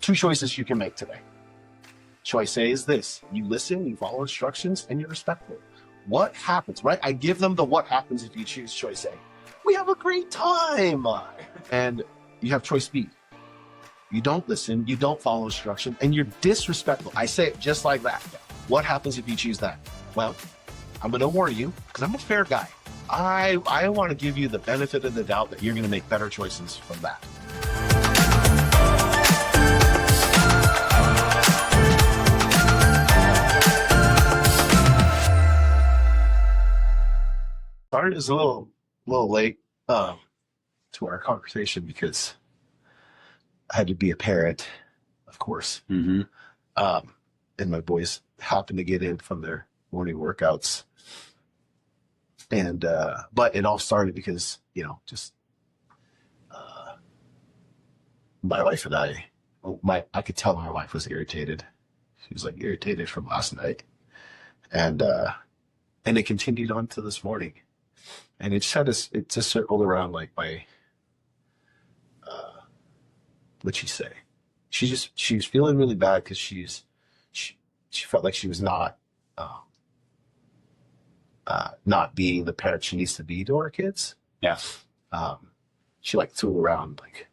two choices you can make today. Choice A is this: you listen, you follow instructions, and you're respectful. What happens, right? I give them the what happens if you choose choice A. We have a great time. And you have choice B. You don't listen, you don't follow instruction, and you're disrespectful. I say it just like that. What happens if you choose that? Well, I'm going to warn you, because I'm a fair guy. I want to give you the benefit of the doubt that you're going to make better choices from that. Sorry, it's a little late to our conversation because I had to be a parent, of course. Mm-hmm. And my boys happened to get in from their morning workouts. And but it all started because, just my wife and I could tell my wife was irritated. She was like irritated from last night. And it continued on to this morning. And it just circled around like my, what'd she say? She was feeling really bad because she felt like she was not being the parent she needs to be to her kids. Yeah. She like threw around like,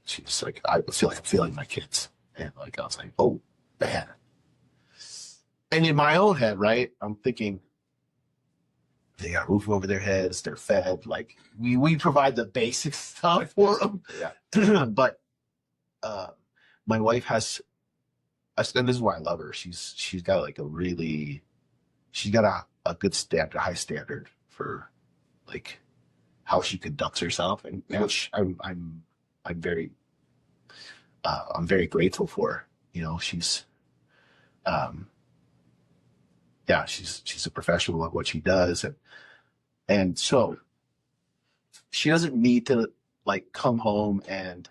she was like, I feel like I'm feeling my kids. And like, I was like, oh man. And in my own head, right, I'm thinking, they got a roof over their heads, they're fed, like we provide the basic stuff for them. Yeah. But my wife has, and this is why I love her, she's got like she's got a good standard, a high standard for like how she conducts herself, and which I'm very grateful for. She's she's a professional at what she does, and so she doesn't need to like come home and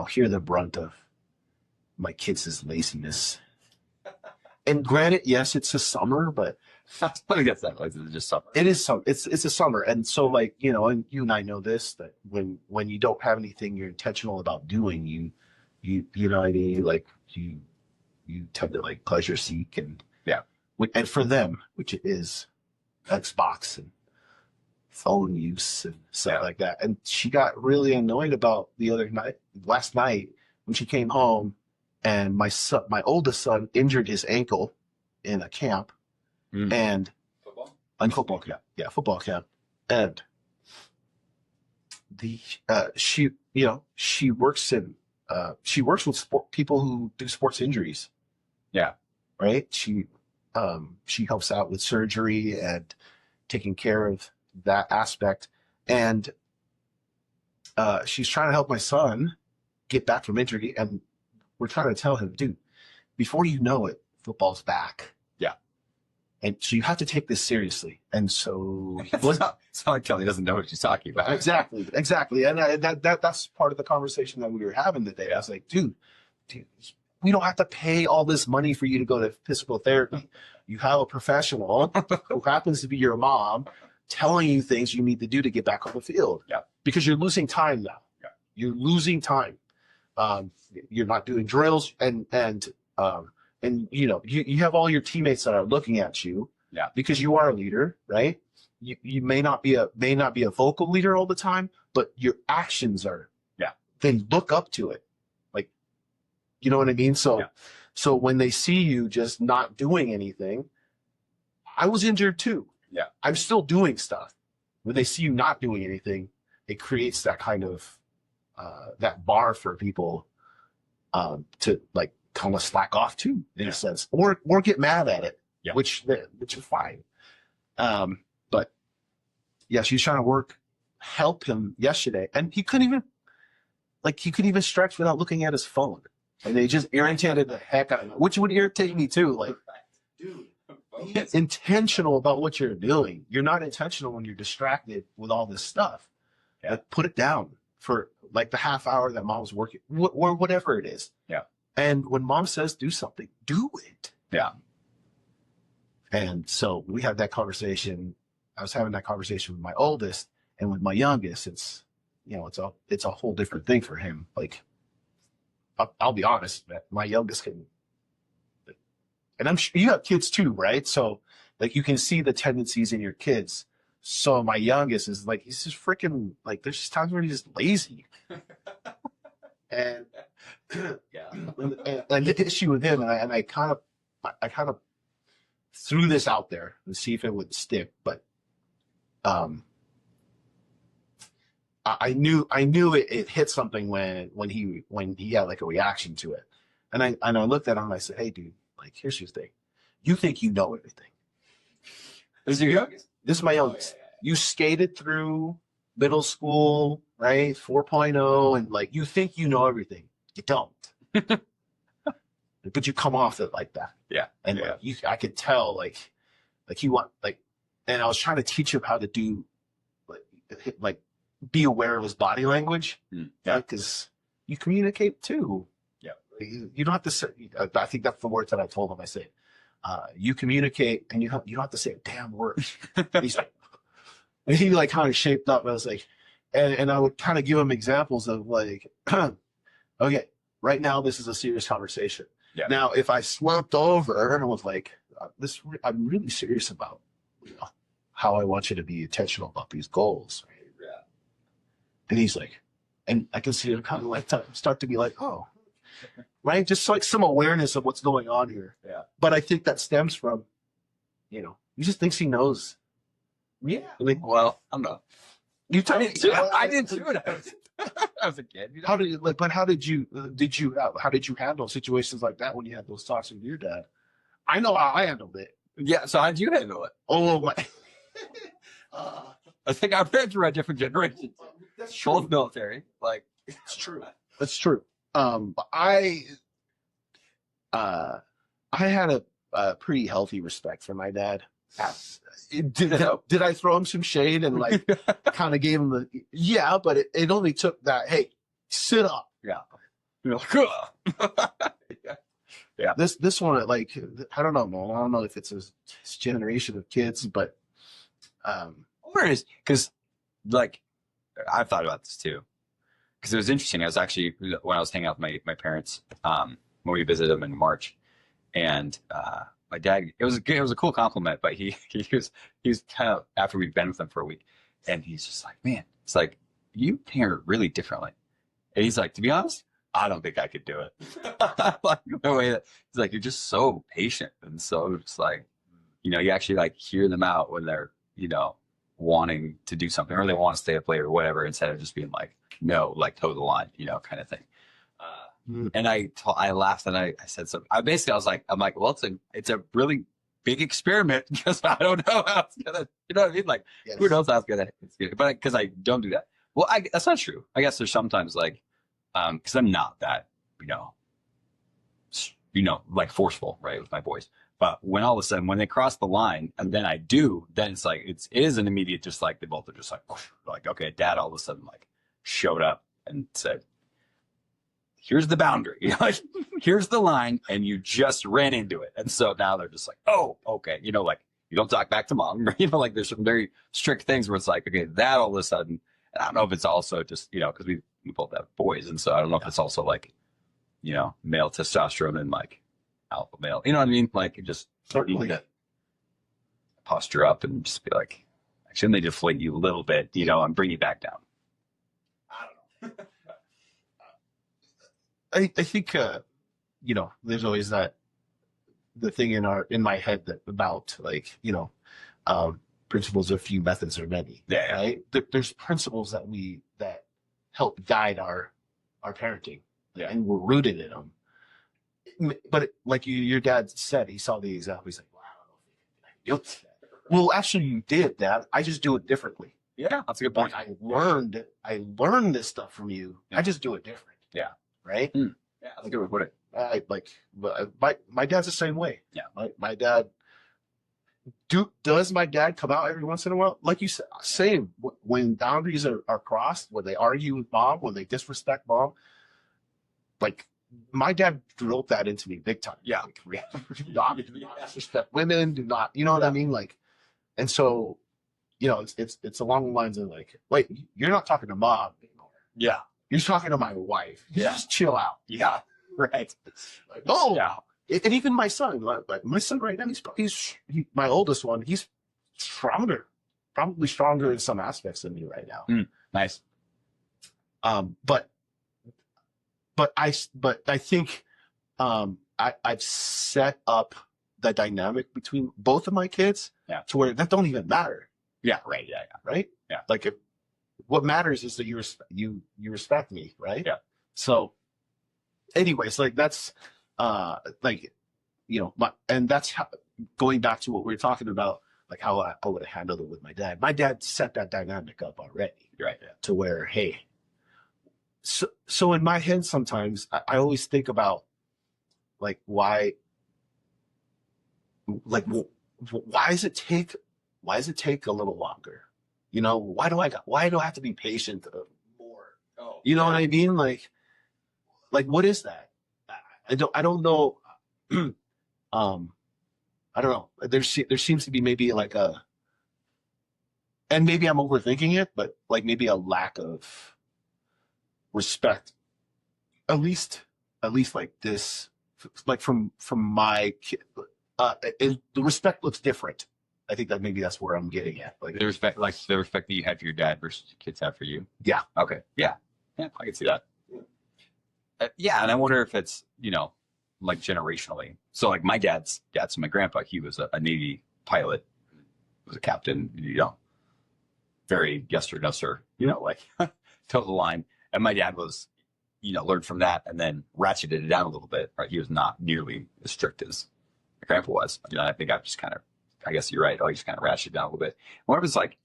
hear the brunt of my kids' laziness. And granted, yes, it's a summer, but I guess that like it's just summer. it is it's a summer, and so like and you and I know this, that when you don't have anything you're intentional about doing, you know what I mean, like you tend to like pleasure seek, and for them, which is Xbox and phone use and stuff like that. And she got really annoyed about last night when she came home, and my oldest son injured his ankle in a camp, and football camp, and she works with people who do sports injuries. Yeah. Right. She helps out with surgery and taking care of that aspect. And she's trying to help my son get back from injury. And we're trying to tell him, dude, before you know it, football's back. Yeah. And so you have to take this seriously. And so it's not like Kelly doesn't know what she's talking about. Exactly. And that's part of the conversation that we were having today. I was like, dude, we don't have to pay all this money for you to go to physical therapy. You have a professional who happens to be your mom telling you things you need to do to get back on the field. Yeah. Because you're losing time now. Yeah. You're losing time. You're not doing drills, and you have all your teammates that are looking at you. Yeah. Because you are a leader, right? You may not be a vocal leader all the time, but your actions are. Yeah. They look up to it. Like, you know what I mean? So when they see you just not doing anything, I was injured too. Yeah. I'm still doing stuff. When they see you not doing anything, it creates that kind of that bar for people to like kind of slack off too, in a sense, or get mad at it, which is fine. But yeah, she was trying to help him yesterday, and he couldn't even stretch without looking at his phone, and they just irritated the heck out of him, which would irritate me too. Like, dude, be intentional about what you're doing. You're not intentional when you're distracted with all this stuff. Yeah. Like, put it down for like the half hour that mom's working, or whatever it is. Yeah. And when mom says do something, do it. Yeah. And so we had that conversation. I was having that conversation with my oldest, and with my youngest, you know, it's a whole different thing for him. Like, I'll be honest, man, my youngest can, and I'm sure you have kids too, right? So like you can see the tendencies in your kids. So my youngest is like, he's just freaking like, there's just times where he's just lazy. And Yeah. and the issue with him, and I kind of threw this out there to see if it would stick, but I knew it hit something when he had like a reaction to it, and I looked at him and I said, hey dude, like here's your thing, you think you know everything. This is your youngest? This is my youngest. You skated through middle school, right? 4.0, and like you think you know everything. You don't. But you come off it like that. Yeah. And like, I could tell like you want like, and I was trying to teach him how to do like be aware of his body language. Yeah. Because you communicate too. Yeah. You don't have to say, I think that's the words that I told him. I said, you communicate and you don't have to say a damn word. He's like, and he like kind of shaped up. I was like, and I would kind of give him examples of like, okay, right now this is a serious conversation. Yeah. Now, if I slumped over and was like, I'm really serious about, you know, how I want you to be intentional about these goals. Right? Yeah. And he's like, and I can see him kind of like start to be like, oh, right, just like some awareness of what's going on here. Yeah. But I think that stems from, you know, he just thinks he knows. Yeah. I mean, Well, I'm not. you I didn't do it. I didn't do it. I was a kid. You know? How did you, like? But how did you handle situations like that when you had those talks with your dad? I know how I handled it. Yeah. So how did you handle it? Oh my! I think our parents were at different generations. That's Both military. Like, It's true. That's true. I had a pretty healthy respect for my dad. Did I throw him some shade and like kind of gave him the yeah? But it only took that. Hey, sit up. yeah. You're like, yeah. This one, like, I don't know, man. I don't know if it's his generation of kids, but Or is because like I've thought about this too. Because it was interesting. I was actually when I was hanging out with my parents when we visited them in March, and my dad. It was a cool compliment, but he was kind of after we'd been with them for a week, and he's just like, man, it's like you parent really differently. And he's like, to be honest, I don't think I could do it. Like the way that he's like, you're just so patient and so just like, you know, you actually like hear them out when they're, you know, wanting to do something or they want to stay up late or whatever, instead of just being like, no, like toe the line, you know, kind of thing. And I laughed and I said something. I was like, well, it's a really big experiment because I don't know how it's gonna, you know what I mean? Like, yes. who knows how it's gonna, but because I don't do that. Well, that's not true. I guess there's sometimes like, because I'm not that, like forceful, right, with my boys. But when all of a sudden, when they cross the line, and then I do, then it's like it is an immediate, just like they both are just like okay, dad all of a sudden like showed up and said, "Here's the boundary, you know, like here's the line," and you just ran into it, and so now they're just like, "Oh, okay," you know, like you don't talk back to mom, you know, like there's some very strict things where it's like, okay, that all of a sudden, and I don't know if it's also just because we both have boys, and so I don't know if it's also like, you know, male testosterone and like alpha male, you know what I mean? Like, you just Certainly. need to posture up and just be like, shouldn't they deflate you a little bit, you know, and bring you back down? I don't know. I think you know, there's always the thing in my head that about like, you know, principles of few, methods of many. Yeah. Right. There's principles that help guide our parenting, and we're rooted in them. But like your dad said, he saw the example. He's like, "Wow, I don't think I do that." Well, actually, you did, Dad. I just do it differently. Yeah, that's a good point. Like I learned this stuff from you. Yeah. I just do it different. Yeah. Right. Yeah, that's a good way to put it. My dad's the same way. Yeah. My dad. Does my dad come out every once in a while? Like you said, same. When boundaries are crossed, when they argue with mom, when they disrespect mom, like my dad drilled that into me big time. Yeah. Like, do not disrespect women. Do not, you know what I mean? Like, and so, you know, it's along the lines of like, wait, you're not talking to mom. Yeah. You're talking to my wife. You Yeah. just chill out. Yeah. Right. Like, oh, Yeah. and even my son, my son right now, my oldest one. He's stronger, probably stronger in some aspects than me right now. Nice. But I think I've set up the dynamic between both of my kids to where that don't even matter. Yeah. Right. Yeah. Yeah. Right. Yeah. Like what matters is that you respect me. Right. Yeah. So anyways, like that's, like, and that's how, going back to what we were talking about, like how I would have handled it with my dad. My dad set that dynamic up already. Right. Yeah. To where, hey, so in my head, sometimes I always think about like, why does it take a little longer? Why do I have to be patient more? Oh, you know what I mean? Like what is that? I don't know. I don't know. There seems to be maybe like and maybe I'm overthinking it, but like maybe a lack of respect, at least like this, like from my kid. The respect looks different. I think that maybe that's where I'm getting at. Like the respect that you had for your dad versus kids have for you. Yeah. Okay. Yeah. Yeah. I can see that. Yeah. And I wonder if it's, like generationally. So like my dad's dad, so my grandpa, he was a Navy pilot, was a captain, very yes sir, no sir, like total line. And my dad was, learned from that and then ratcheted it down a little bit, right? He was not nearly as strict as my grandpa was. I think I guess you're right. I just kind of ratcheted down a little bit. What was like,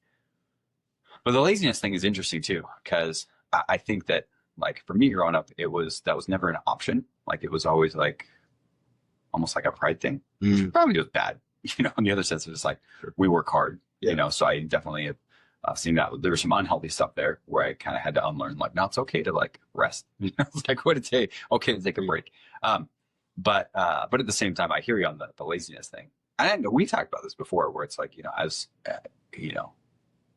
but the laziness thing is interesting too, because I think that like for me growing up, that was never an option. Like it was always like almost like a pride thing, which probably was bad, in the other sense of just like we work hard, so I definitely have seen that there was some unhealthy stuff there where I kind of had to unlearn, like, no, it's okay to like rest, it's like what to take, okay to take a break. But at the same time, I hear you on the laziness thing. And we talked about this before where it's like, as,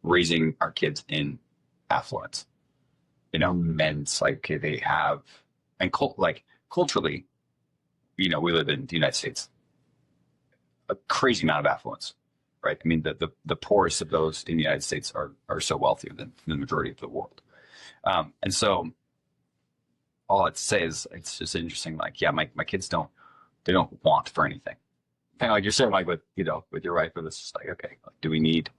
raising our kids in affluence, and it's like they have, and culturally, we live in the United States, a crazy amount of affluence, right? I mean, the poorest of those in the United States are so wealthier than the majority of the world. And so all I'd say is it's just interesting. Like, yeah, my kids don't want for anything. Kind of like you're saying, like with your wife, it's just like, okay, like, do we need,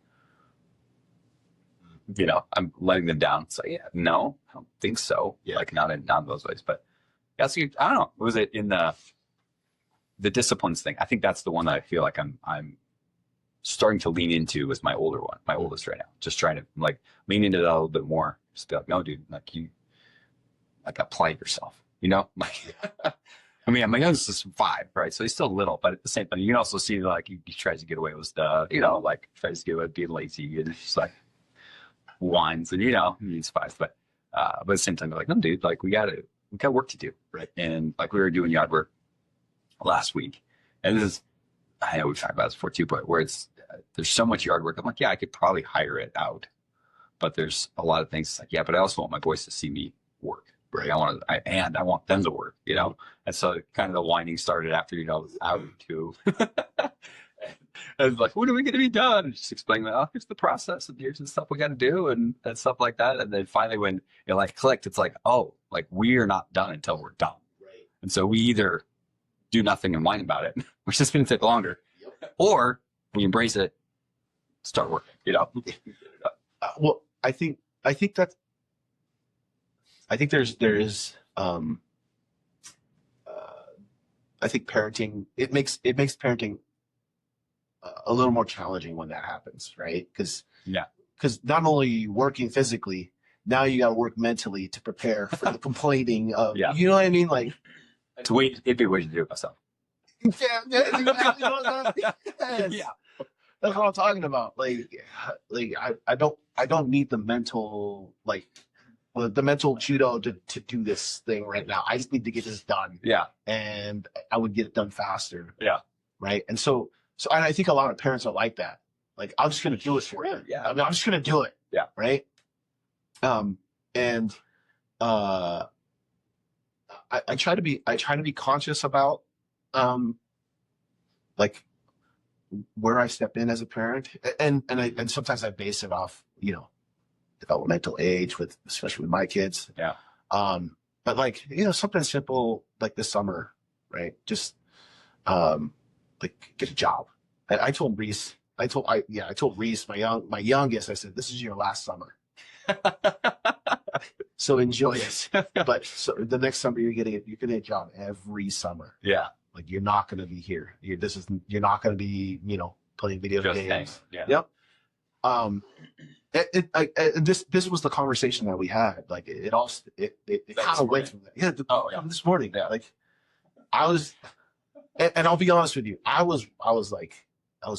I'm letting them down. So yeah, no, I don't think so. Yeah. Like not in those ways, but yeah, so I don't know. Was it in the disciplines thing? I think that's the one that I feel like I'm starting to lean into as my oldest right now. Just trying to like lean into that a little bit more. Just be like, no, dude, like you, like apply yourself, like, I mean, my youngest is 5, right? So he's still little, but at the same time, you can also see like he tries to get away with stuff, like tries to get away with being lazy and just like whines and, he's 5, but at the same time, they're like, no, dude, like we got work to do. Right. And like we were doing yard work last week, and I know we've talked about this before too, but where there's so much yard work. I'm like, yeah, I could probably hire it out, but there's a lot of things like, yeah, but I also want my boys to see me work. Right. I want them to work, and so kind of the whining started after, out too. And like, when are we going to be done? And just explaining that, here's the process and here's the stuff we got to do and stuff like that. And then finally when it like clicked, it's like, oh, like we are not done until we're done. Right. And so we either do nothing and whine about it, which is going to take longer, or we embrace it, start working, Well, I think there's I think parenting, it makes parenting a little more challenging when that happens, right? Because not only are you working physically, now you got to work mentally to prepare for the complaining of, you know what I mean? Like, it'd be a way to do it myself. Yeah, that's exactly what yeah. That's what I'm talking about. Like I don't need the mental, like, the mental judo to do this thing right now. I just need to get this done. Yeah. And I would get it done faster. Yeah. Right. And so and I think a lot of parents are like that. Like, I'm just going to do it for you. Yeah. I mean, I'm just going to do it. Yeah. Right. And I try to be conscious about, um, like where I step in as a parent, and sometimes I base it off, developmental age with, especially with my kids. Yeah. But like, something simple like this summer, right? Just, um, like get a job. I told Reese, I told Reese, my youngest, I said, this is your last summer. So enjoy it. But so the next summer you're getting a job every summer. Yeah. Like you're not going to be here. You're not going to be, playing video Just games. hang. Yeah. Yep. This was the conversation that we had. Like it kind of went from that. Yeah. This morning. Yeah. Like I was, and I'll be honest with you, I was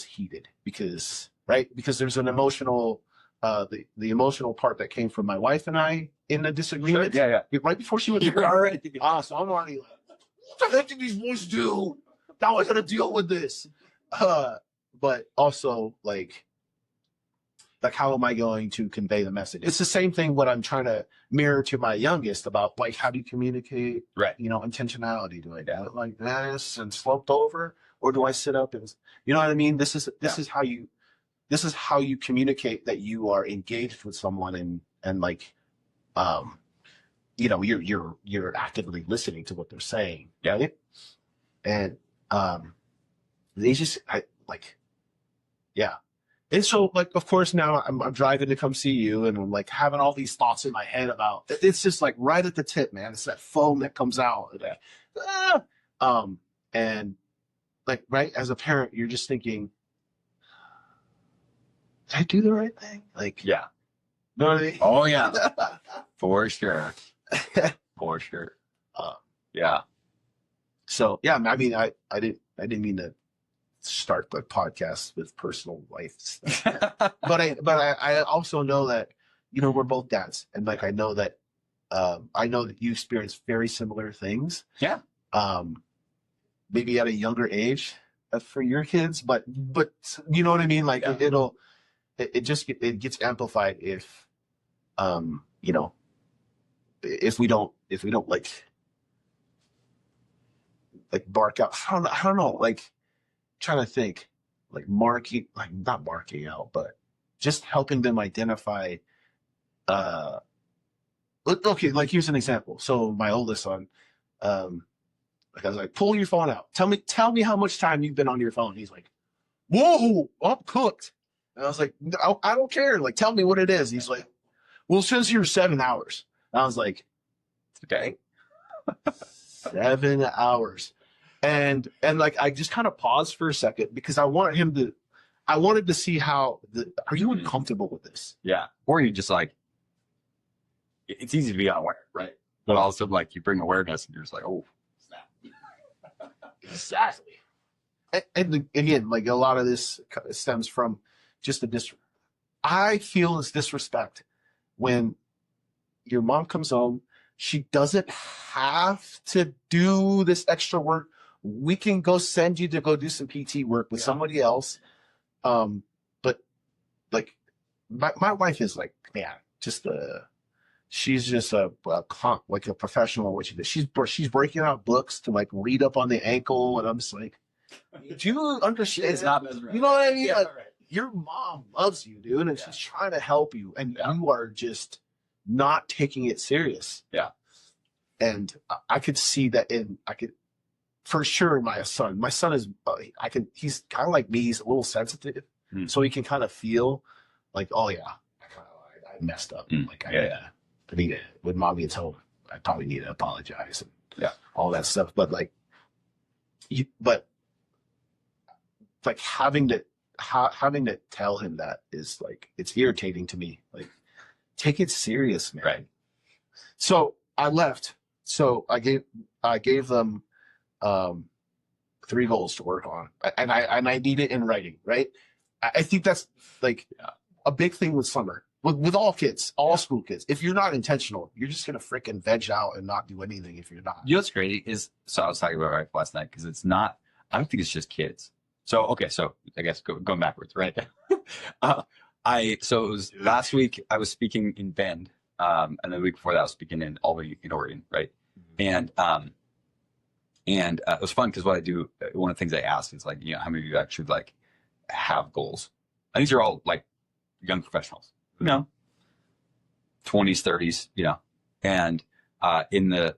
heated because there's an emotional, the emotional part that came from my wife and I in the disagreement. Sure. Yeah. Right before she was You're already. so I'm already like, what the heck did these boys do? Now I gotta deal with this. But also like how am I going to convey the message? It's the same thing what I'm trying to mirror to my youngest about like how do you communicate, Right. Intentionality. Do I do it like this and sloped over, or do I sit up and you know what I mean? This is how you communicate that you are engaged with someone and like you're actively listening to what they're saying. Yeah. Right? And they just yeah. And so, like, of course, now I'm driving to come see you, and I'm like having all these thoughts in my head about it's just like right at the tip, man. It's that foam that comes out. And like right as a parent, you're just thinking, did I do the right thing? Like, Yeah. know what I mean? Oh yeah. For sure. For sure. Yeah. So yeah, I mean, I didn't mean to start the podcast with personal life stuff. but I also know that we're both dads, and like I know that you experience very similar things. Yeah. Maybe at a younger age for your kids, but you know what I mean. Like it gets amplified if if we don't like bark out. I don't know. Like trying to think, like not marking out, but just helping them identify. Okay, like here's an example. So my oldest son, like I was like, pull your phone out. Tell me how much time you've been on your phone. He's like, whoa, I'm cooked. And I was like, no, I don't care. Like, tell me what it is. He's like, well, it says here 7 hours. And I was like, Okay. 7 hours. And like I just kind of paused for a second because I wanted to see are you uncomfortable with this? Yeah. Or you just like, it's easy to be unaware, right? But also like you bring awareness and you're just like, oh, snap. Exactly. And again, like a lot of this stems from just I feel it's disrespect when your mom comes home. She doesn't have to do this extra work. We can go send you to go do some PT work with somebody else. But like my wife is like, man, she's just a professional at what she does. She's breaking out books to like read up on the ankle, and I'm just like, do you understand? It's not mesmerizing. You know what I mean? Yeah, Like, right. Your mom loves you, dude, and she's trying to help you, and you are just not taking it serious. Yeah. And I could see that for sure, my son is, he's kind of like me. He's a little sensitive. So he can kind of feel like, oh yeah, I messed up. Like I need to, when mommy gets home, I probably need to apologize and all that stuff. But like, having to tell him that is like, it's irritating to me. Like, take it serious, man. Right. So I left. So I gave them 3 goals to work on, and I need it in writing, right? I think that's like a big thing with summer, with all kids, all school kids. If you're not intentional, you're just gonna freaking veg out and not do anything if you're not. You know what's crazy is, so I was talking about my wife last night because it's not, I don't think it's just kids. So, okay, so I guess going backwards, right? So it was last week I was speaking in Bend And then the week before that, I was speaking in Albany, in Oregon, right? And it was fun because what I do, one of the things I ask is like, how many of you actually like have goals? And these are all like young professionals, 20s, 30s, and in the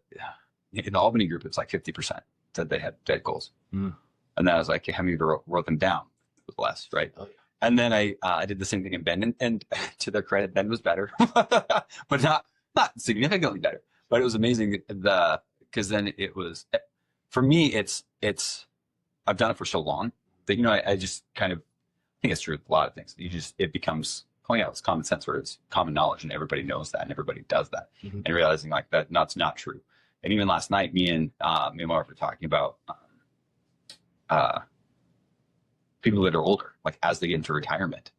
Albany group, it's like 50% said they had goals. And then I was like, how many of you wrote them down? It was less, right? Oh, yeah. And then I did the same thing in Bend, and to their credit, Bend was better, but not significantly better. But it was amazing because then it was, for me, it's I've done it for so long that I just kind of, I think it's true with a lot of things. It becomes, oh yeah, it's common sense, or it's common knowledge, and everybody knows that, and everybody does that, and realizing like that's not true. And even last night, me and Mark were talking about people that are older, like as they get into retirement.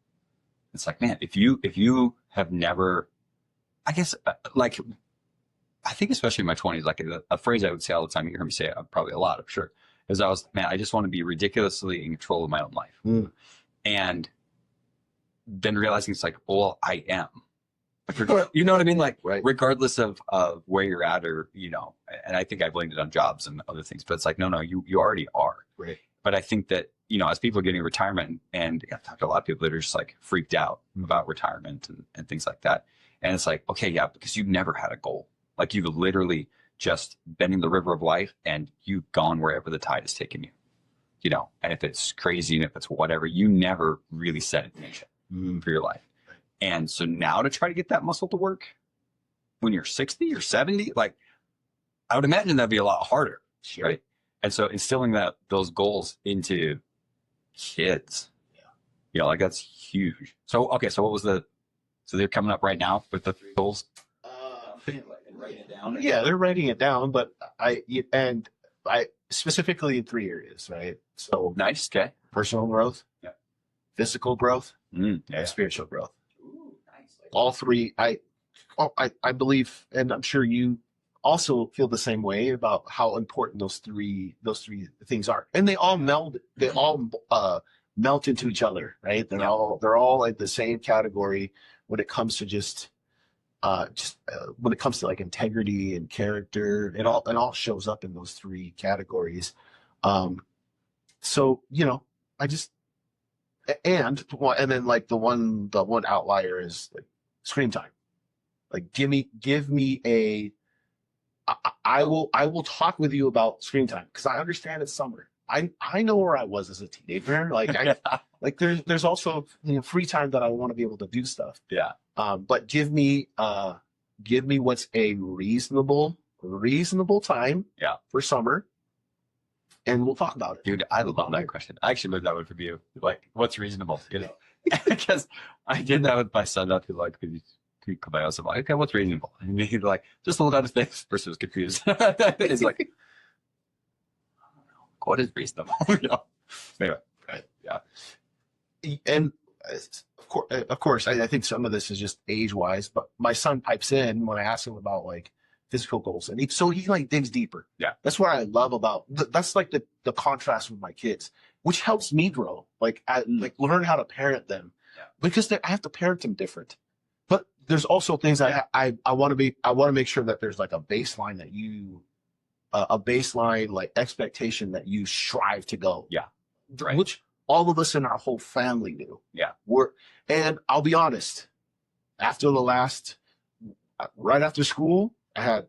It's like, man, if you have never, I guess, like, I think especially in my 20s, like a phrase I would say all the time, you hear me say it probably a lot, I'm sure, is I just want to be ridiculously in control of my own life. And then realizing it's like, well, I am. You know what I mean? Like, right. Regardless of where you're at, or, and I think I blamed it on jobs and other things, but it's like, no, you already are. Right. But I think that, as people are getting retirement, and I've talked to a lot of people that are just like freaked out about retirement and things like that. And it's like, okay, yeah, because you've never had a goal. Like, you've literally just been in the river of life and you've gone wherever the tide has taken you, and if it's crazy and if it's whatever, you never really set intention for your life. And so now to try to get that muscle to work when you're 60 or 70, like, I would imagine that'd be a lot harder. Sure. Right. And so instilling those goals into kids, like, that's huge. So, okay. So what was so they're coming up right now with the 3 goals? Writing it down. Yeah, they're writing it down, but I specifically in 3 areas, right? So nice. Okay. Personal growth, physical growth, and spiritual growth. Ooh, nice. All 3. I believe, and I'm sure you also feel the same way about how important those three things are, and they all meld. They all melt into each other, right? They're all like the same category when it comes to just when it comes to like integrity and character. It all shows up in those 3 categories. So I just and then like the one outlier is like screen time. Like, give me a. I will talk with you about screen time because I understand it's summer. I know where I was as a teenager. Like, like there's also free time that I want to be able to do stuff. Yeah. But give me what's a reasonable time. Yeah. For summer, and we'll talk about it. Dude, I love that question. I actually learned that one from you. Like, what's reasonable? Because I did that with my son not too long. He come by us. I'm like, okay, what's reasonable? And he's like, just a little out of things. Person was confused. He's like, I don't know, what is reasonable? Anyway, right. Yeah. And of course, I think some of this is just age-wise, but my son pipes in when I ask him about like physical goals, and he like digs deeper. Yeah, that's what I love about. That's like the contrast with my kids, which helps me grow. Like, like learn how to parent them, because I have to parent them different. But there's also things I want to make sure that there's like a baseline that a baseline like expectation that you strive to go. Yeah, right. Which all of us in our whole family do. Yeah. And I'll be honest, after the last, right after school, I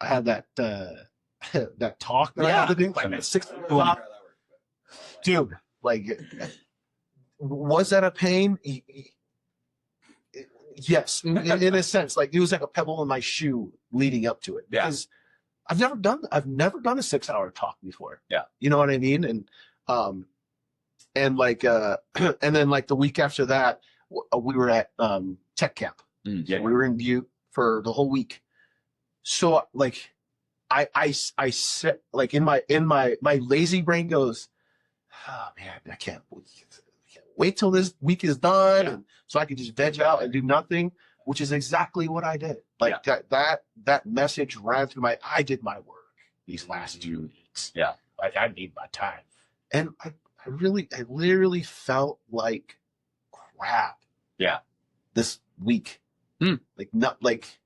had that that talk that I had to do. Like 6 o'clock. Dude, like, was that a pain? Yes, in a sense. Like, it was like a pebble in my shoe leading up to it. Because I've never done a 6-hour talk before. Yeah. You know what I mean? And like and then like the week after that, we were at tech camp. Yeah. So we were in Butte for the whole week. So like I sit like in my lazy brain goes, oh man, I can't wait till this week is done, and so I can just veg out and do nothing, which is exactly what I did. Like that message ran through I did my work these last 2 weeks. Yeah. I need my time. And I literally felt like crap. Yeah. This week. Like, not like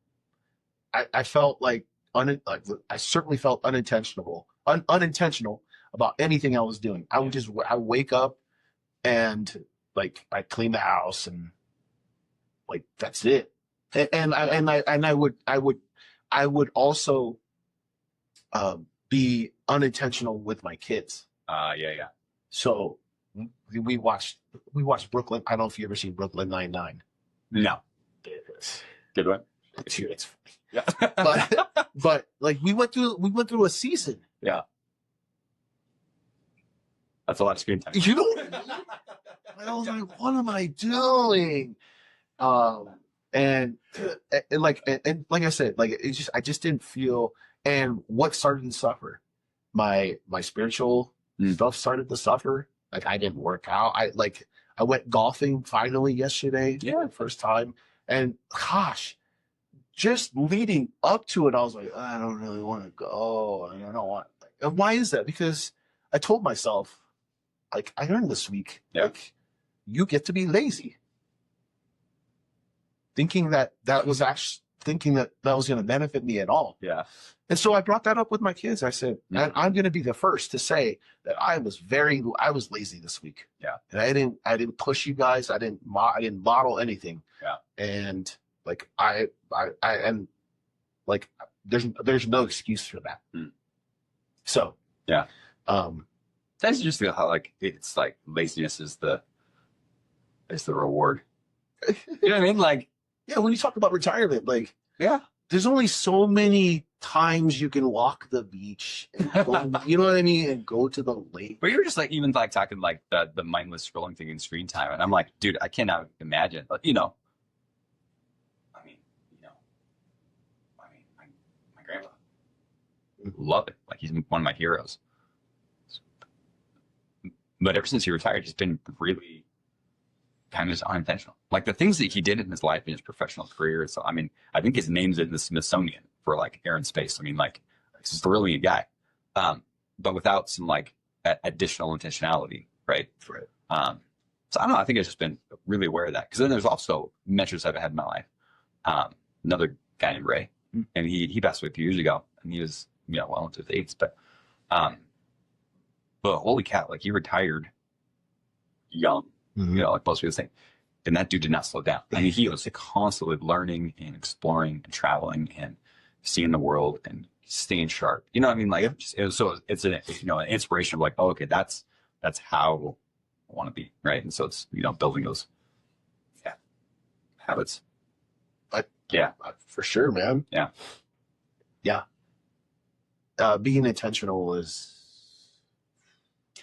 I felt like, I certainly felt unintentional about anything I was doing. I would wake up and like I clean the house and like that's it. I would also be unintentional with my kids. Yeah. So we watched Brooklyn. I don't know if you ever seen Brooklyn Nine-Nine. No. Good one. It's Yeah. but like we went through a season. Yeah. That's a lot of screen time. You know, I was like, what am I doing? And like I said, like I just didn't feel. And what started to suffer? My spiritual stuff started to suffer. Like I didn't work out. I went golfing finally yesterday. Yeah. First time. And gosh, just leading up to it, I was like, I don't really want to go. I don't want. And why is that? Because I told myself, like I learned this week, like you get to be lazy. Thinking that was going to benefit me at all. Yeah. And so I brought that up with my kids. I said, I'm going to be the first to say that I was lazy this week. Yeah. And I didn't push you guys. I didn't model anything. Yeah. And like, there's no excuse for that. So, yeah. That's just how like, it's like laziness is the reward. You know what I mean? Like, yeah, when you talk about retirement, like, yeah, there's only so many times you can walk the beach, and go, you know what I mean, and go to the lake. But you're just like even like talking like the mindless scrolling thing in screen time, and I'm like, dude, I cannot imagine. But I mean, my grandpa, love it. Like he's one of my heroes. But ever since he retired, he's been really kind of just unintentional. Like the things that he did in his life in his professional career. So, I mean, I think his name's in the Smithsonian for like air and space. I mean, like, he's a brilliant guy. But without some like additional intentionality, right? Right. So I don't know. I think I've just been really aware of that. Because then there's also mentors I've had in my life. Another guy named Ray, and he passed away a few years ago, and he was well into his 80s. But holy cow, like he retired young. Like most people say. And that dude did not slow down. I mean, he was constantly learning and exploring and traveling and seeing the world and staying sharp. You know what I mean? Like, it's an inspiration of like, oh, okay, that's how I want to be, right? And so it's building those habits. For sure, man. Yeah. Being intentional is.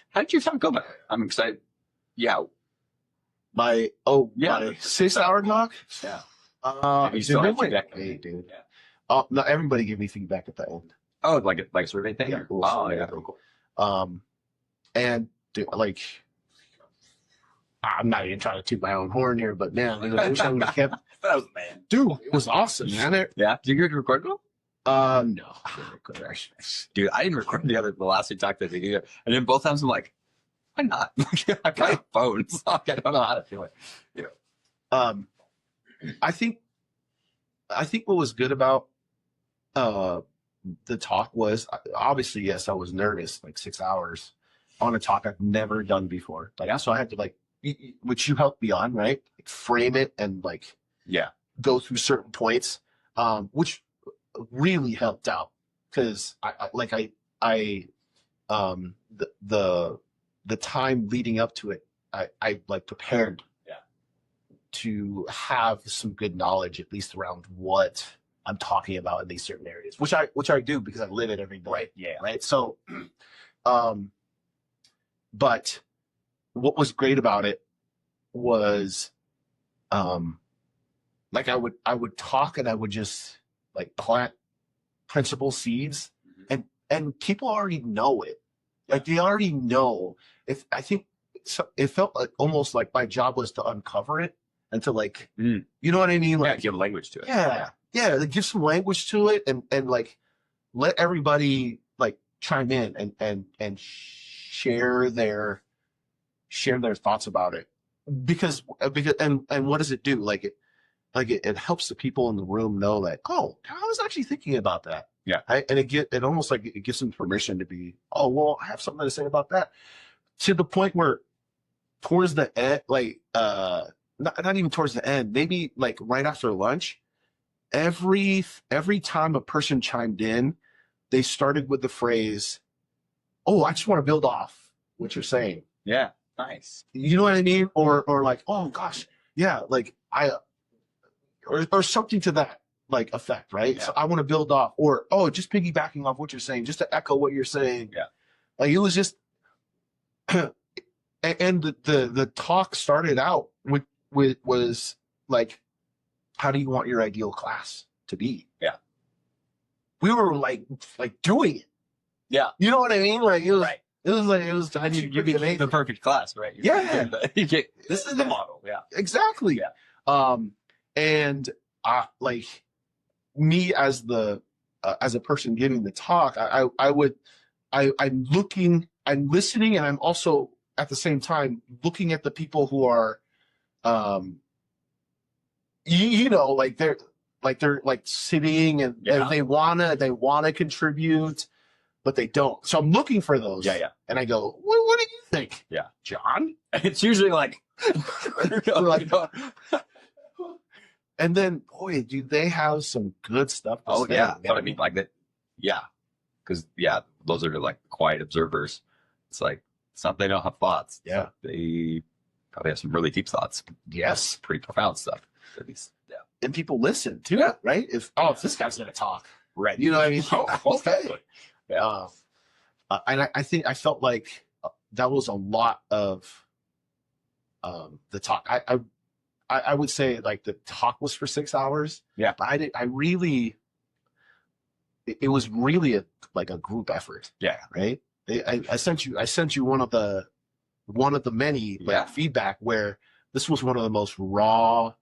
How did your time go? I'm excited. Yeah. My 6-hour talk. Yeah. Hey, dude. Yeah. No, everybody give me feedback at the end. Oh, like a survey thing. Yeah. Cool. Oh, yeah. Cool. And dude, like, I'm not even trying to toot my own horn here, but man, I wish I would have kept. That was man. Dude, it was awesome, man. Yeah. Did you record it? No. Dude, I didn't record the last we talked to either. And then both times I'm like, why not? I've got a phone. So I don't know how to do it. I think what was good about the talk was obviously, yes, I was nervous, like 6 hours on a talk I've never done before. Like, so I had to like, which you helped me on, right? Like frame it and like, go through certain points, which really helped out because the time leading up to it, I like prepared to have some good knowledge, at least around what I'm talking about in these certain areas, which I do because I live it every day. Right. Yeah. Right. So, but what was great about it was, like I would talk and I would just like plant principal seeds, and people already know it. Like they already know. I think it felt like almost like my job was to uncover it and to like, you know what I mean? Like give language to it. Yeah. Like give some language to it and like let everybody like chime in and share their thoughts about it. Because and what does it do? Like like it helps the people in the room know that, oh, I was actually thinking about that. Yeah. And it almost like it gives them permission to be, oh, well, I have something to say about that, to the point where towards the end, like, not even towards the end, maybe like right after lunch, every time a person chimed in, they started with the phrase, oh, I just want to build off what you're saying. Yeah. Nice. You know what I mean? Or like, oh gosh, yeah, like or something to that like effect, right? Yeah. So I want to build off, or oh, just piggybacking off what you're saying, just to echo what you're saying. Yeah. Like it was just, and the talk started out with was like, how do you want your ideal class to be? Yeah. We were like doing it. Yeah. You know what I mean? Like it was. Right. It was. I need You became the perfect class, right? Yeah. This is the model. Yeah. Exactly. Yeah. And like me as a person giving the talk, I'm listening, and I'm also at the same time looking at the people who are, you know, like they're like sitting and they wanna contribute, but they don't. So I'm looking for those. Yeah. And I go, what do you think? Yeah. John? It's usually like, And then, boy, do they have some good stuff to say. yeah. But I mean, like that. Yeah. Because, those are like quiet observers. It's like, it's not they don't have thoughts. Yeah. They probably have some really deep thoughts. Yes. Pretty profound stuff. At least, yeah. And people listen too, right? If this guy's going to talk. Right. You know what I mean? Okay. Yeah. And I think I felt like that was a lot of the talk. I would say like the talk was for 6 hours. Yeah. But it was really a group effort. Yeah. Right. I sent you one of the many feedback where this was one of the most raw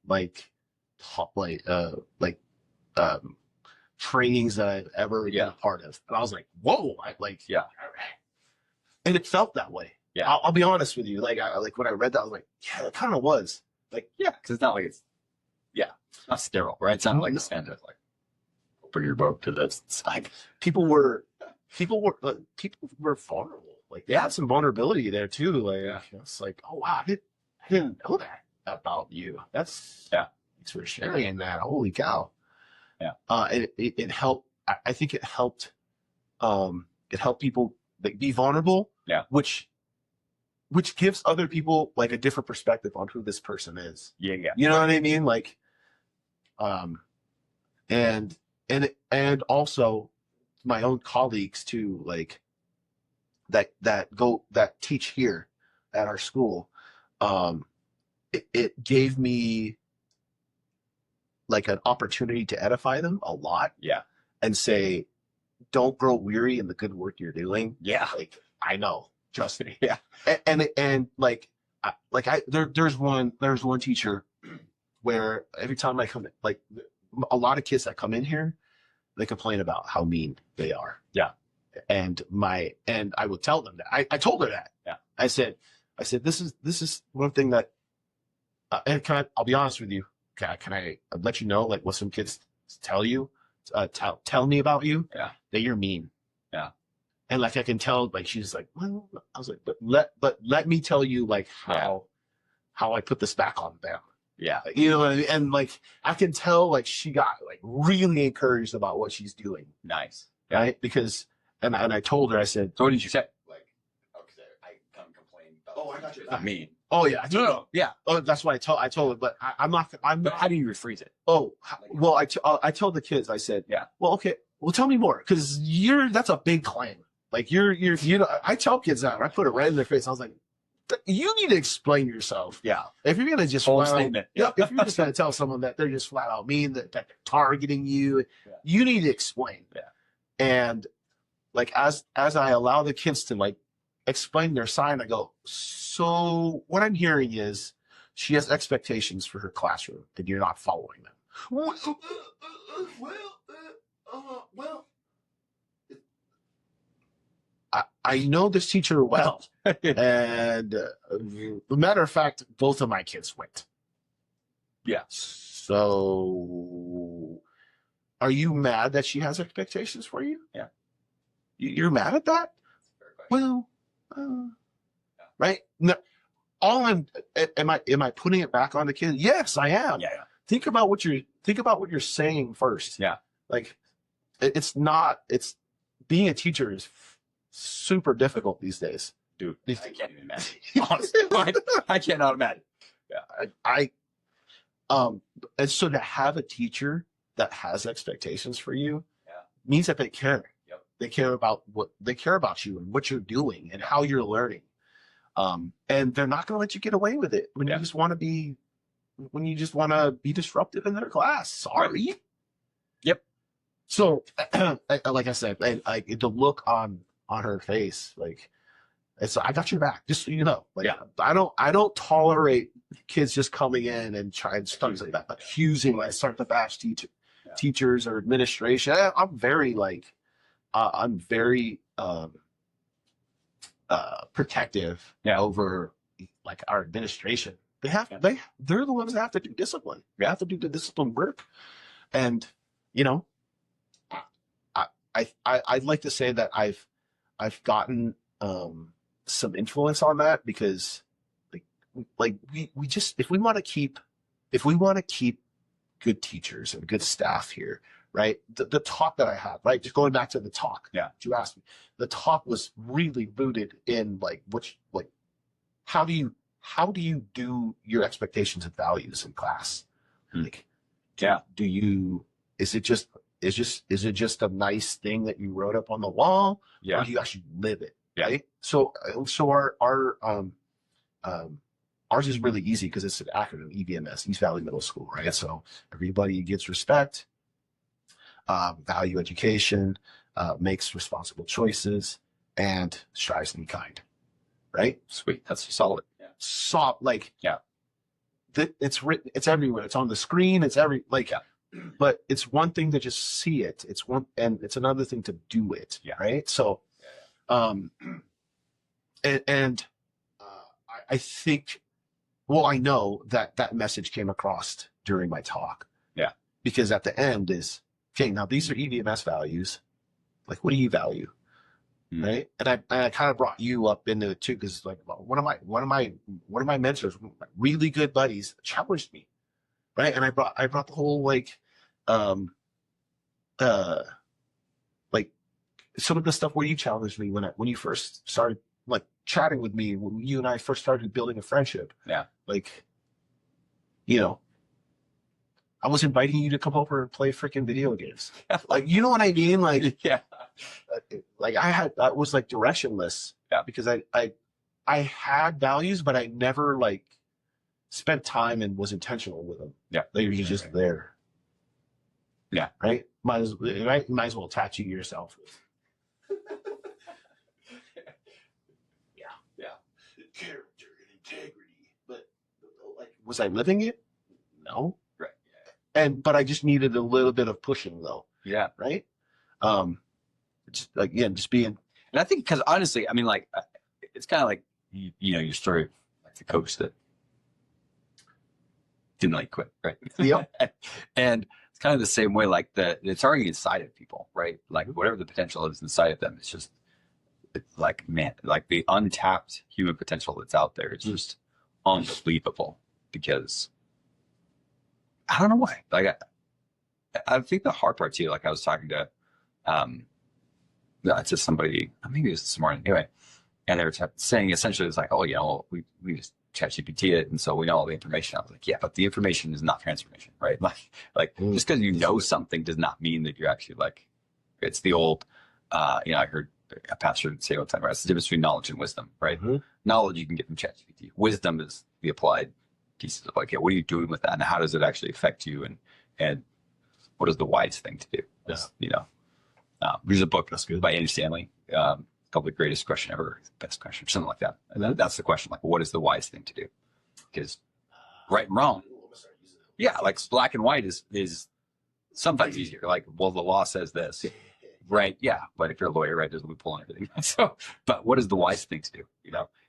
trainings that I've ever been a part of. And I was like, whoa, and it felt that way. Yeah. I'll be honest with you. Like when I read that, I was like, yeah, it kind of was. Like, yeah, because it's not like it's not sterile, right? It's not like the standard, like open your book to this. It's like people were vulnerable. Like they had some vulnerability there too. Like it's like, oh wow, I didn't know that about you. Thanks for sharing that. Holy cow. Yeah. It helped. I think it helped. It helped people be vulnerable. Yeah. Which gives other people like a different perspective on who this person is. Yeah. You know what I mean? Like, and also my own colleagues too, like that teach here at our school. It gave me like an opportunity to edify them a lot. Yeah. And say, don't grow weary in the good work you're doing. Yeah. Like, I know. Trust me. Yeah. And there's one teacher where every time I come, like a lot of kids that come in here, they complain about how mean they are. Yeah. And I would tell them that. I told her that. Yeah. I said, this is one thing that, and I'll be honest with you. Can I let you know like what some kids tell you, tell me about you? Yeah. That you're mean. Yeah. And like I can tell, like she's like, well, I was like, but let me tell you like how I put this back on them. Yeah. Like, you know what I mean? And like I can tell like she got like really encouraged about what she's doing. Nice. Right? Because and I told her, I said, so what did you say? Like, okay, I come complain about. Oh, I got you. Not mean. Oh yeah. No. Yeah. Oh, that's why I told her, but I'm not. But how do you rephrase it? Oh, well, I told the kids. I said, well, okay. Well, tell me more, because that's a big claim. Like you know, I tell kids that. I put it right in their face. I was like, you need to explain yourself. Yeah. If you're gonna just Whole statement. If you're just gonna tell someone that they're just flat out mean, that they're targeting you, you need to explain. Yeah. And like as I allow the kids to like explain their side, I go, so what I'm hearing is she has expectations for her classroom and you're not following them. Well, I know this teacher well. And a matter of fact, both of my kids went. Yeah. So, are you mad that she has expectations for you? Yeah. You're mad at that? Fair question. Well, right? No, all I'm am I putting it back on the kid? Yes, I am. Yeah. Think about what you're saying first. Yeah. Like it's not it's being a teacher is super difficult these days. Dude, I can't even imagine. Honestly, I cannot imagine. Yeah, and so to have a teacher that has expectations for you means that they care. Yep. They care about you and what you're doing and how you're learning. And they're not going to let you get away with it when you just want to be disruptive in their class. Sorry. Right. Yep. So, like I said, the look on her face, like, it's I got your back, just so you know. Like, I don't tolerate kids just coming in and try and start accusing, start to bash teachers or administration. I'm very protective over like our administration. They're the ones that have to do discipline. They have to do the discipline work, and you know, I'd like to say that I've gotten some influence on that because we just if we want to keep good teachers and good staff here, right? The talk that I had, right? Just going back to the talk. Yeah. You asked me. The talk was really rooted in how do you do your expectations and values in class? Like, is it just a nice thing that you wrote up on the wall? Yeah. Or do you actually live it? Yeah. Right. So ours is really easy because it's an acronym, EVMS, East Valley Middle School, right? So everybody gets respect, value education, makes responsible choices, and strives to be kind, right? Sweet. That's solid. Yeah. It's written, it's everywhere. It's on the screen. It's but it's one thing to just see it. And it's another thing to do it. Yeah. Right. So, I think, well, I know that message came across during my talk. Yeah. Because at the end is, okay, now these are EVMS values. Like, what do you value? Right. And I kind of brought you up into it too, because like one of my mentors, really good buddies, challenged me. Right. And I brought the whole like some of the stuff where you challenged me when you first started like chatting with me, when you and I first started building a friendship. Yeah. Like, you know, I was inviting you to come over and play freaking video games. Like, you know what I mean? Like, yeah. Like I was like directionless. Yeah. Because I had values, but I never like spent time and was intentional with them. Yeah. They were just there. Yeah. Right? Might as well tattoo yourself. Yeah. Character and integrity. But like, was I living it? No. Right. But I just needed a little bit of pushing though. Yeah. Right? Just being. And I think because honestly, I mean, like, it's kind of like your story, like the coach that didn't like quit, right? Yep. And it's kind of the same way, like it's already inside of people, right? Like whatever the potential is inside of them, it's like, man, like the untapped human potential that's out there. It's just unbelievable because I don't know why. Like I think the hard part too, like I was talking to, to somebody, maybe it was this morning anyway, and they were saying essentially it's like, oh, we just ChatGPT it, and so we know all the information. I was like, yeah, but the information is not transformation, right? Like just because you know something does not mean that you're actually like, it's the old, I heard a pastor say all the time, right? It's the difference between knowledge and wisdom, right? Mm-hmm. Knowledge you can get from ChatGPT. Wisdom is the applied pieces of like, what are you doing with that, and how does it actually affect you, and what is the wise thing to do? Yeah. There's a book by Andy Stanley, called The Greatest Question Ever, Best Question, something like that. And that's the question, like, what is the wise thing to do? Because right and wrong, yeah, like black and white is sometimes easier. Like, well, the law says this, right? Yeah, but if you're a lawyer, right, there's a loophole and everything. So, but what is the wise thing to do?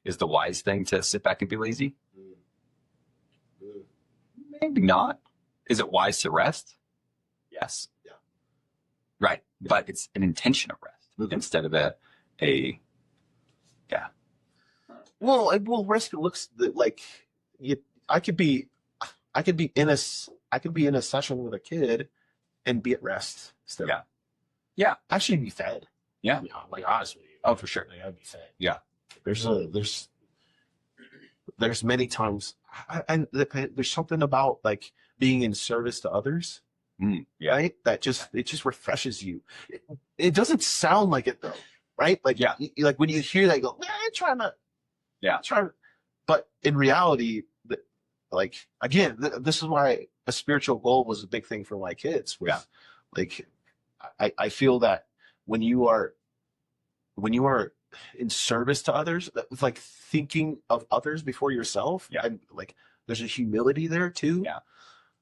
Is the wise thing to sit back and be lazy? Maybe not. Is it wise to rest? Yes. Yeah. Right. Yeah. But it's an intention of rest instead of a yeah. Well, rest looks like you. I could be in a session with a kid and be at rest still. Yeah. Yeah. Actually, be fed. Yeah. Like honestly. Oh, for sure. Like, I'd be fed. Yeah. There's many times, and there's something about like being in service to others, Yeah. right? That it just refreshes you. It doesn't sound like it though, right? Like Yeah. like when you hear that, you go, I'm trying to, Yeah. but in reality, like again, this is why a spiritual goal was a big thing for my kids. Yeah. Like I feel that when you are in service to others, it's like thinking of others before yourself. Yeah. And like there's a humility there too. Yeah.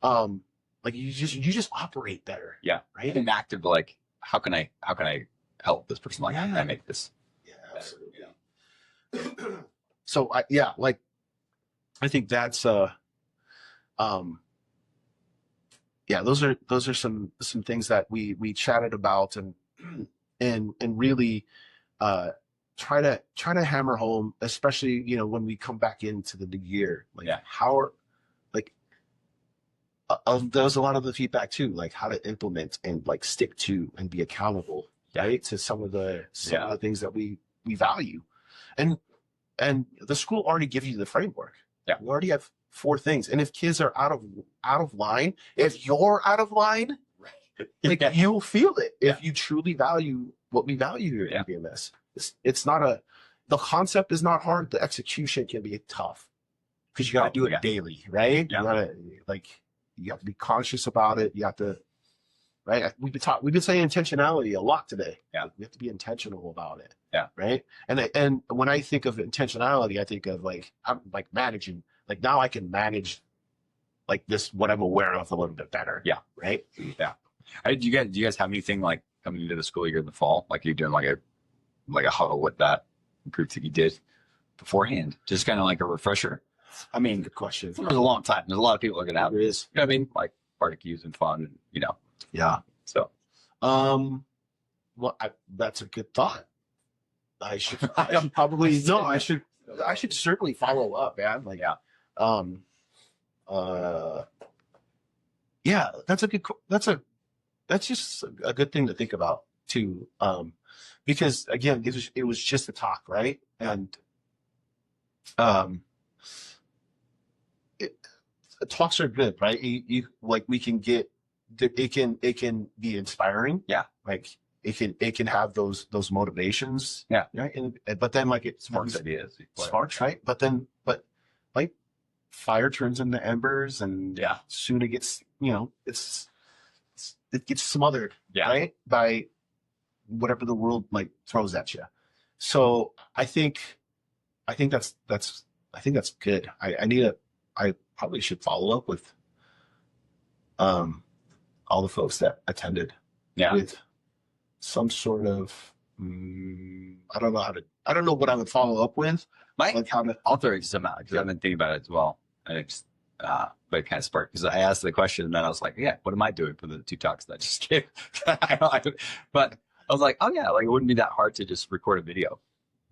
Like you just operate better. Yeah. Right. An active like, how can I help this person? Like, Yeah. how can I make this? Yeah, absolutely. So like I think that's those are some things that we chatted about and really try to hammer home, especially when we come back into the new year, like how are like there was a lot of the feedback too, like how to implement and like stick to and be accountable, right, to some of the things that we value, and the school already gives you the framework. Yeah, we already have 4 things, and if kids are out of line, if you're out of line, like you'll feel it if you truly value what we value here at BMS. It's not the concept is not hard. The execution can be tough because you got to do it daily, right? Yeah. You have to be conscious about it. You have to, right? We've been saying intentionality a lot today. Yeah. We have to be intentional about it. Yeah. Right. And when I think of intentionality, I think of like, I'm like managing, like now I can manage like this, what I'm aware of a little bit better. Yeah. Right. Yeah. Do you guys have anything like coming into the school year in the fall? Like you're doing like a huddle with that group that you did beforehand? Just kind of like a refresher. I mean, good question. It was a long time. There's a lot of people are going to have There is. You know what I mean? Like barbecues and fun, and Yeah. So, well, that's a good thought. I should probably no. I should certainly follow up, man. Like, that's just a good thing to think about too. Because again, it was just a talk, right? And talks are good, right? You like we can get it can be inspiring. Yeah. Like it can have those motivations. Yeah. Right. But then like it sparks ideas. Sparks, right? But like fire turns into embers, and soon it gets it gets smothered, right, by whatever the world like throws at you. So I think that's good. I probably should follow up with all the folks that attended with some sort of I don't know what I would follow up with. I'll throw some out because I've been thinking about it as well. And it's but it kind of sparked because I asked the question and then I was like, what am I doing for the 2 talks that I just gave? But I was like, like it wouldn't be that hard to just record a video.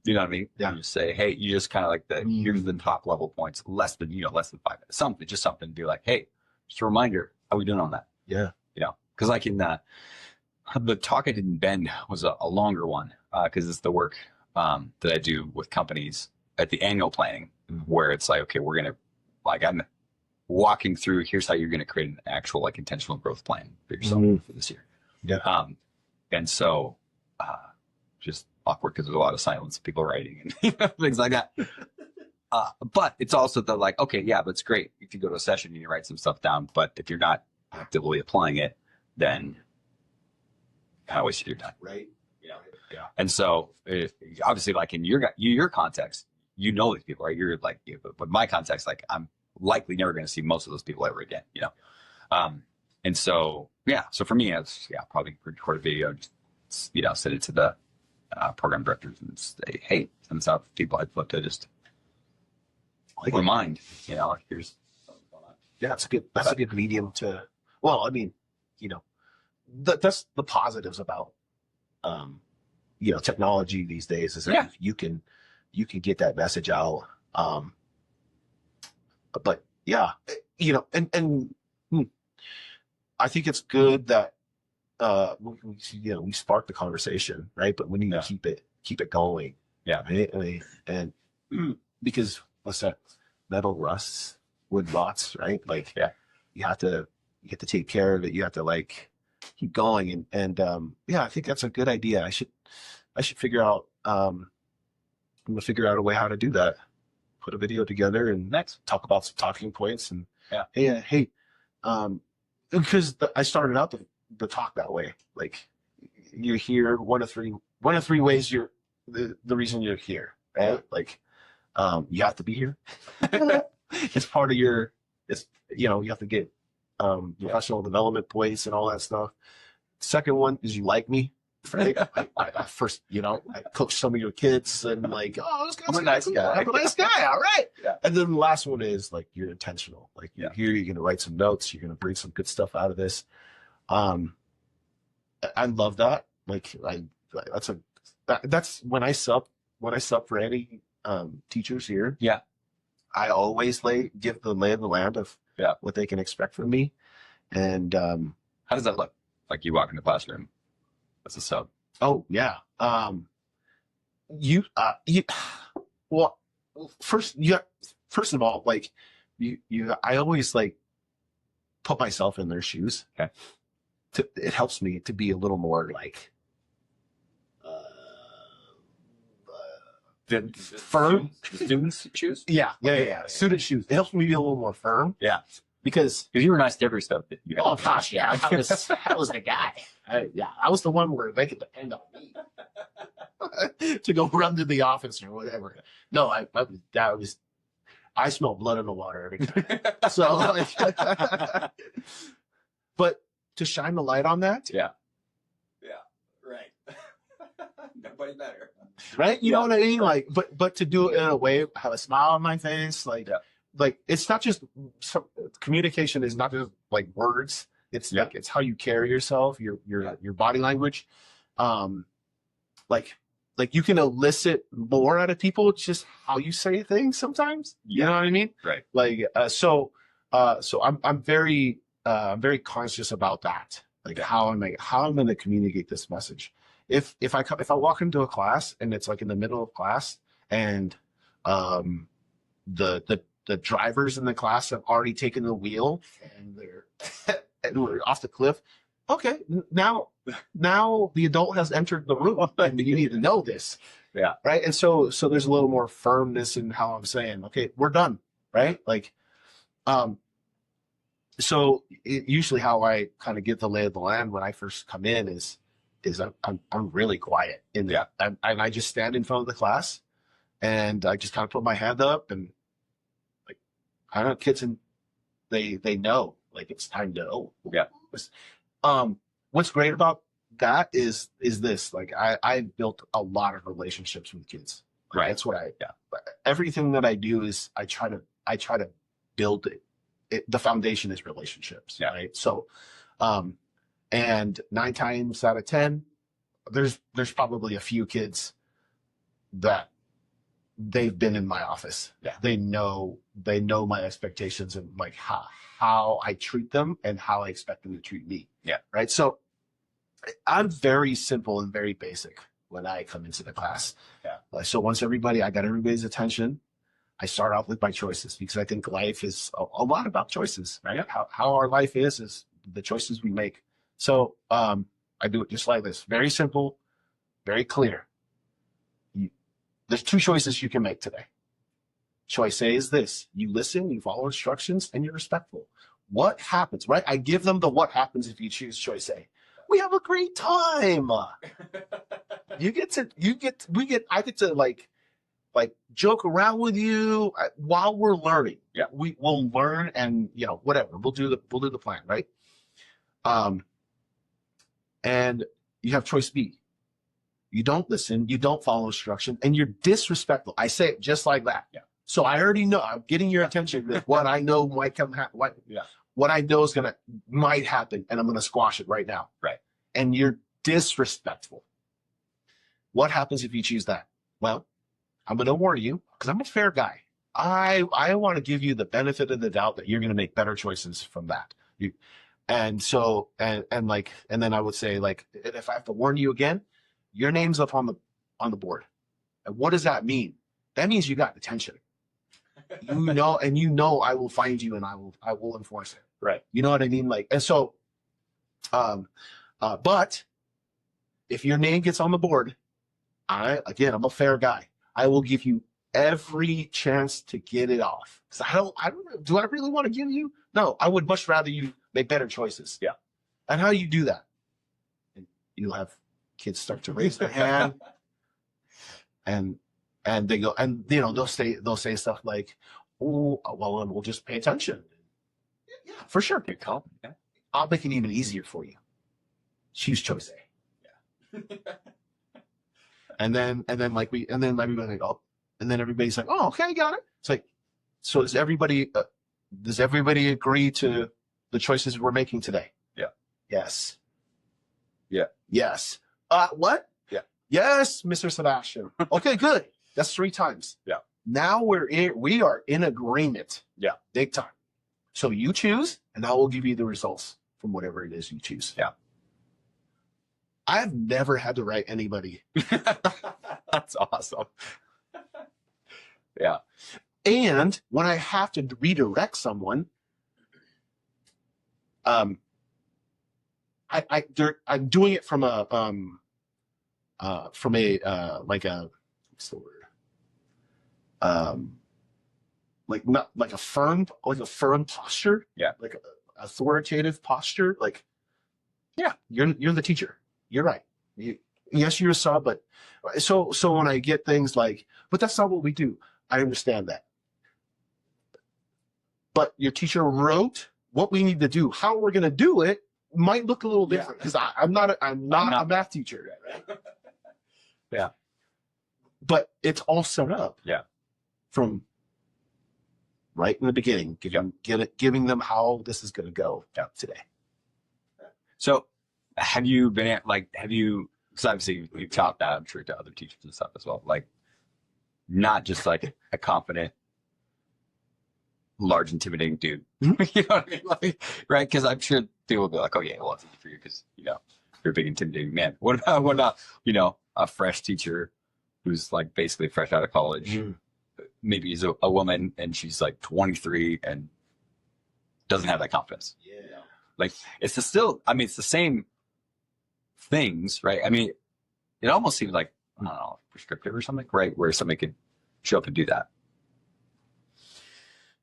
You know what I mean? Yeah. And just say, hey, you just kind of like here's the top level points, less than 5 minutes, something to be like, hey, just a reminder, how are we doing on that? Yeah. Because like in the talk I did in Bend was a longer one because it's the work that I do with companies at the annual planning where it's like, okay, we're going to I'm walking through, here's how you're going to create an actual like intentional growth plan for yourself for this year. Yeah. And so just awkward because there's a lot of silence, people writing and things like that. But it's also the like, okay, but it's great if you go to a session and you write some stuff down, but if you're not actively applying it, then kind of wasted your time. Right. Yeah. And so obviously like in your context, these people, right? You're like, but my context, like I'm likely never going to see most of those people ever again, And so, so for me, it's probably record a video, just, send it to the program directors and say, hey, send this out to people. I'd love to just remind, here's something going on. That's a good medium to, well, I mean, you know, that's the positives about, technology these days is that you can get that message out. But yeah, and I think it's good that, we spark the conversation, right? But we need to keep it going. Yeah. Right? I mean, and because what's that? Metal rusts, wood rots, right? Like, you have to take care of it. You have to like keep going. And I think that's a good idea. I should figure out, I'm gonna figure out a way how to do that. Put a video together and talk about some talking points and hey, because I started out the talk that way. Like, you're here, one of three ways you're the reason you're here, right? Like, you have to be here. It's part of your, you have to get professional development points and all that stuff. Second one is you like me. Right? I first, I coach some of your kids and like, oh, this guy's I'm a nice guy. I'm a nice guy. All right. Yeah. And then the last one is like, you're intentional. Like, you're here, you're going to write some notes. You're going to bring some good stuff out of this. I love that. Like, that's when I sub for any teachers here. Yeah. I always give the lay of the land of what they can expect from me. And how does that look? Like, you walk in the classroom as a sub. Oh yeah. Well, first of all, like I always like put myself in their shoes. Okay. It helps me to be a little more like, firm. Students' shoes? Yeah. Student shoes. It helps me be a little more firm. Yeah. Because you were nice to every stuff that you had. Oh gosh, yeah. I was the guy. I was the one where they could depend on me to go run to the office or whatever. No, I smell blood in the water every time. So, but to shine the light on that. Yeah. Right. Nobody better. Right? You know what I mean? Like, but to do it in a way, have a smile on my face, like. Like, it's not just communication is not just like words. It's like, it's how you carry yourself, your body language. Like you can elicit more out of people just how you say things sometimes. You know what I mean? Right. Like, so I'm very conscious about that. Like, how I'm going to communicate this message. If I walk into a class and it's like in the middle of class and the drivers in the class have already taken the wheel and we're off the cliff. Okay, now the adult has entered the room and you need to know this. Yeah. Right. And so there's a little more firmness in how I'm saying, okay, we're done. Right. Like, so usually how I kind of get the lay of the land when I first come in is I'm really quiet in there. And I just stand in front of the class and I just kind of put my hand up and, I don't know, kids, and they know, like, it's time to what's great about that is this, like, I built a lot of relationships with kids. Like, right. That's what everything that I do is I try to build it. The foundation is relationships. Yeah. Right. So, and 9 times out of 10, there's probably a few kids that they've been in my office. Yeah. They know my expectations and like how I treat them and how I expect them to treat me. Yeah. Right. So I'm very simple and very basic when I come into the class. Yeah. So once I got everybody's attention, I start off with my choices because I think life is a lot about choices, right? Yeah. How our life is the choices we make. So, I do it just like this. Very simple, very clear. There's 2 choices you can make today. Choice A is this. You listen, you follow instructions, and you're respectful. What happens, right? I give them the what happens if you choose choice A. We have a great time. I get to like joke around with you while we're learning. Yeah. We'll learn and, whatever. We'll do the plan, right? And you have choice B. You don't listen, you don't follow instruction, and you're disrespectful. I say it just like that. Yeah. So I already know I'm getting your attention with what I know might come, what I know is might happen, and I'm gonna squash it right now. Right. And you're disrespectful. What happens if you choose that? Well, I'm gonna warn you because I'm a fair guy. I want to give you the benefit of the doubt that you're gonna make better choices from that. And so and then I would say, like, if I have to warn you again, your name's up on the board. And what does that mean? That means you got attention. I will find you and I will enforce it. Right. You know what I mean? Like, and so, but if your name gets on the board, I'm a fair guy. I will give you every chance to get it off. Because do I really want to give you? No, I would much rather you make better choices. Yeah. And how do you do that? And you'll have kids start to raise their hand, and they go, and they'll say stuff like, "Oh, well, we'll just pay attention." Yeah, for sure. Yeah. I'll make it even easier for you. Choose choice A. Yeah. and then everybody's like, oh, and then everybody's like, oh, okay, I got it. It's like, so does everybody agree to the choices we're making today? Yeah. Yes. Yeah. Yes. What? Yeah. Yes, Mr. Sebastian. Okay, good. That's 3 times. Yeah. Now we are in agreement. Yeah. Big time. So you choose, and I will give you the results from whatever it is you choose. Yeah. I've never had to write anybody. That's awesome. Yeah. And when I have to redirect someone, I'm doing it from a like a, what's the word? Not like a firm posture. Yeah. Like a authoritative posture. Like, yeah, you're the teacher. You're right. Yes, you're a sub, but so when I get things like, but that's not what we do. I understand that. But your teacher wrote what we need to do. How we're going to do it might look a little different because I'm not a math teacher. Right? Yeah. But it's all set up. Yeah. From right in the beginning, giving them how this is going to go today. So have you been because obviously we've taught that, I'm sure, to other teachers and stuff as well. Like, not just like a confident, large, intimidating dude. Mm-hmm. You know what I mean? Like, right? Because I'm sure people will be like, oh yeah, well, it's easy for you because, you're a big, intimidating man. What about, a fresh teacher who's like basically fresh out of college? Mm. Maybe he's a woman and she's like 23 and doesn't have that confidence. Yeah. Like, it's the same things, right? I mean, it almost seems like, I don't know, prescriptive or something, right? Where somebody could show up and do that.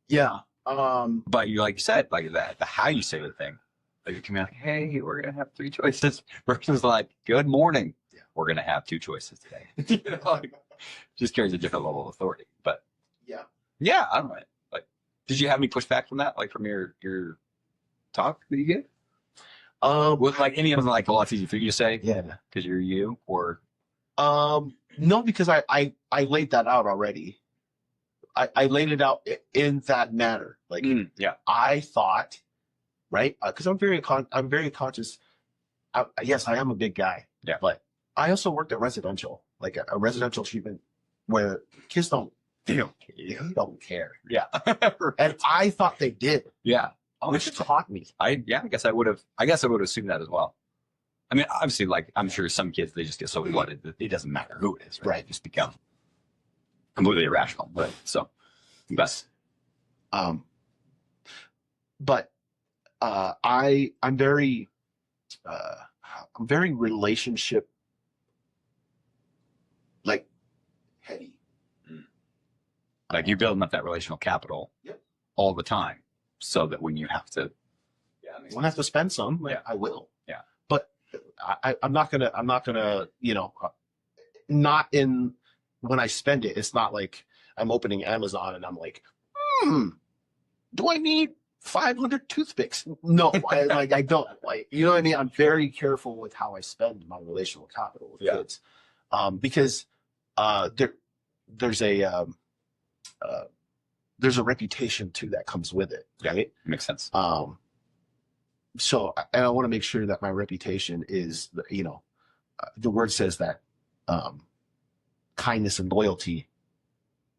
Yeah. But like you said, like the how you say the thing, like you can be like, hey, we're going to have 3 choices versus like, good morning. Yeah. We're going to have 2 choices today. Just carries a different level of authority. But yeah, I don't know. Like, did you have any pushback from that? Like from your talk that you gave? Was like any of them like, well, it's easy for you to say? Yeah. Because you're you, or? No, because I laid that out already. I laid it out in that manner. Like, I thought, right? Because I'm very conscious. Yes, I am a big guy. Yeah. But I also worked at residential, like a residential treatment where kids don't care. Yeah. And I thought they did. Yeah. Which taught me. I guess I would have assumed that as well. I mean, obviously, like, I'm sure some kids, they just get so flooded that it doesn't matter who it is, right? They just become completely irrational. But so, best. But I'm very relationship like heavy. Like, you're building up that relational capital all the time, so that when you have to, when I have to spend some, I will. Yeah. But I'm not gonna, not in when I spend it. It's not like I'm opening Amazon and I'm like, do I need 500 toothpicks? No, I don't. Like, you know what I mean? I'm very careful with how I spend my relational capital with kids, because there's a there's a reputation too that comes with it, right? Makes sense. So, and I want to make sure that my reputation is, the word says that kindness and loyalty,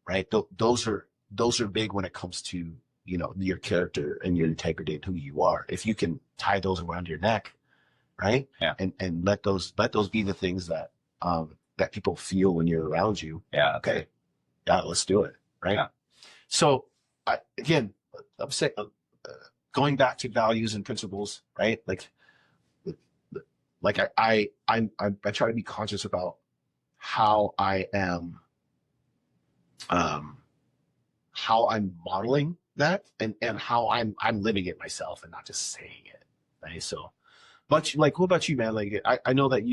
right? Those are big when it comes to, your character and your integrity and who you are. If you can tie those around your neck, right? Yeah. And let those be the things that that people feel when you're around you. Yeah. Okay. Yeah, let's do it. Right. Yeah. So again, I'm saying, going back to values and principles, right? Like I try to be conscious about how I am, how I'm modeling that, and how I'm living it myself and not just saying it, right? So, but like, what about you, man? Like, I know that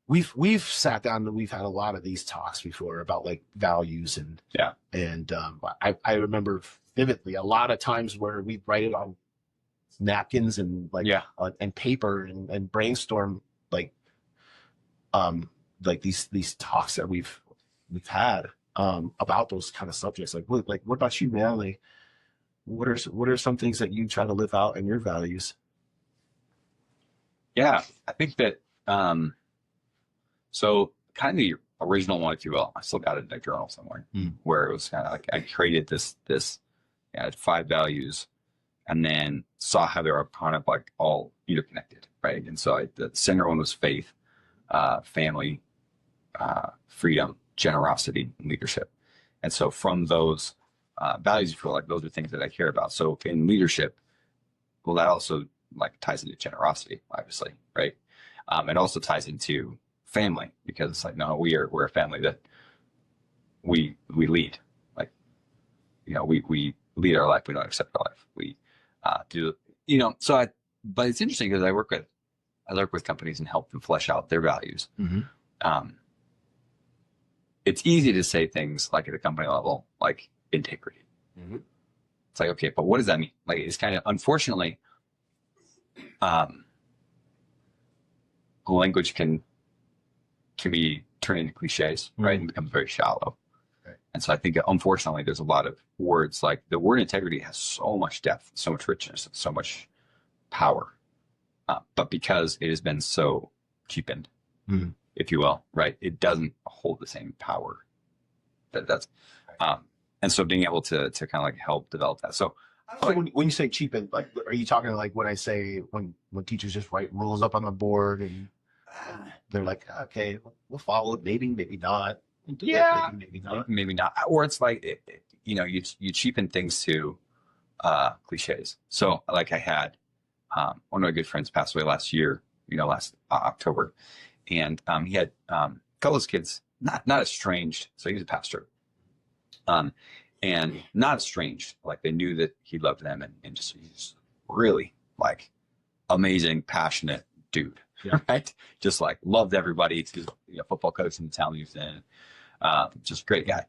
we've sat down and we've had a lot of these talks before about like values and I remember vividly a lot of times where we write it on napkins and and paper and brainstorm like these talks that we've had about those kind of subjects. Like what about you, man? Like what are some things that you try to live out in your values? Yeah, I think that so kind of the original one, if you will, I still got it in a journal somewhere where it was kind of like I created this I had 5 values and then saw how they were kind of like all interconnected, right? And so the center one was faith, family, freedom, generosity, and leadership. And so from those values, you feel like those are things that I care about. So in leadership, well, that also like ties into generosity, obviously, right? It also ties into family because it's like, no, we're a family that we lead. Like, we lead our life. We don't accept our life. We do, so but it's interesting because I work with companies and help them flesh out their values. Mm-hmm. It's easy to say things like at a company level, like integrity. Mm-hmm. It's like, okay, but what does that mean? Like, it's kind of, unfortunately, language can be turned into cliches, right? And becomes very shallow. Right. And so I think, unfortunately, there's a lot of words like the word integrity has so much depth, so much richness, so much power. But because it has been so cheapened, if you will, right, it doesn't hold the same power. That's and so being able to kind of like help develop that. So when you say cheapened, like, are you talking like when I say when teachers just write rules up on the board and they're like, okay, we'll follow it, maybe not. Yeah, maybe not. Or it's like you cheapen things to cliches. So like I had one of my good friends passed away last year, last October, and he had a couple of his kids not estranged. So he was a pastor, and not estranged. Like they knew that he loved them and just he's really like amazing, passionate dude. Yeah. Right? Just like loved everybody. He's a football coach in the town he was in. Just a great guy.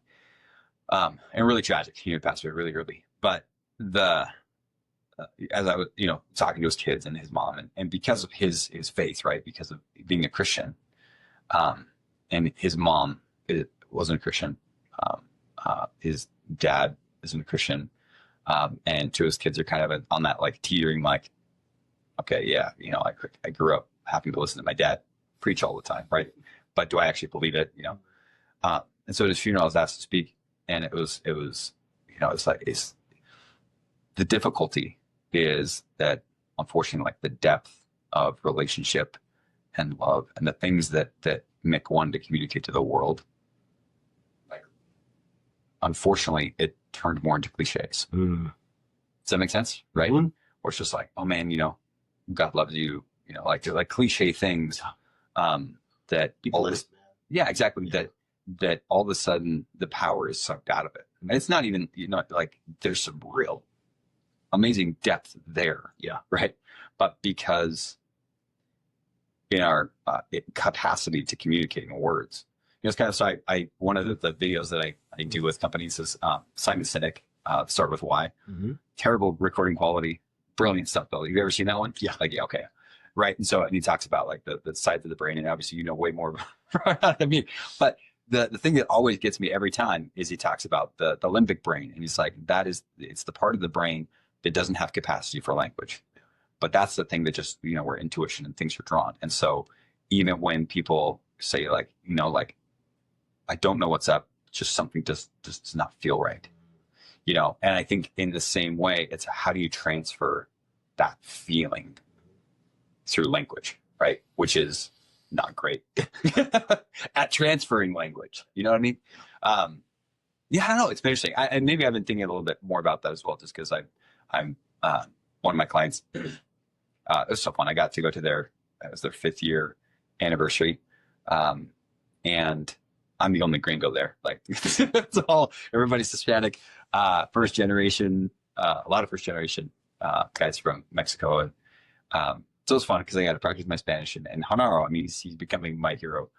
And really tragic. He passed away really early. But as I was, talking to his kids and his mom and because of his faith, right? Because of being a Christian, and his mom wasn't a Christian. His dad isn't a Christian. And 2 of his kids are kind of on that like teetering, like, okay, yeah, I grew up having to listen to my dad preach all the time, right? But do I actually believe it? And so at his funeral, I was asked to speak, and it was, it's the difficulty is that unfortunately, like the depth of relationship and love and the things that Mick wanted to communicate to the world, like, unfortunately, it turned more into cliches. Does that make sense? Right? Mm-hmm. Or it's just like, oh man, God loves you. Like they're like cliche things that people listen. Yeah, exactly. Yeah. That all of a sudden the power is sucked out of it. And it's not even like there's some real amazing depth there. Yeah, right. But because in our capacity to communicate in words, it's kind of so. I one of the videos that I do with companies is Simon Sinek. Start with why. Mm-hmm. Terrible recording quality, brilliant stuff though. Have you ever seen that one? Yeah. Like, yeah, okay. Right. And he talks about like the sides of the brain, and obviously way more than me. But the thing that always gets me every time is he talks about the limbic brain, and he's like, it's the part of the brain that doesn't have capacity for language, but that's the thing that just, where intuition and things are drawn. And so even when people say like, like, I don't know what's up, just something just does not feel right, and I think in the same way, it's how do you transfer that feeling through language, right? Which is not great at transferring language. You know what I mean? Yeah, I don't know. It's been interesting. And maybe I've been thinking a little bit more about that as well, just because I'm one of my clients. It was so fun. I got to go to it was their 5th year anniversary. And I'm the only gringo there. Like, it's everybody's Hispanic, first generation, a lot of first generation guys from Mexico. And so it was fun because I got to practice my Spanish. And Hanaro, I mean, he's becoming my hero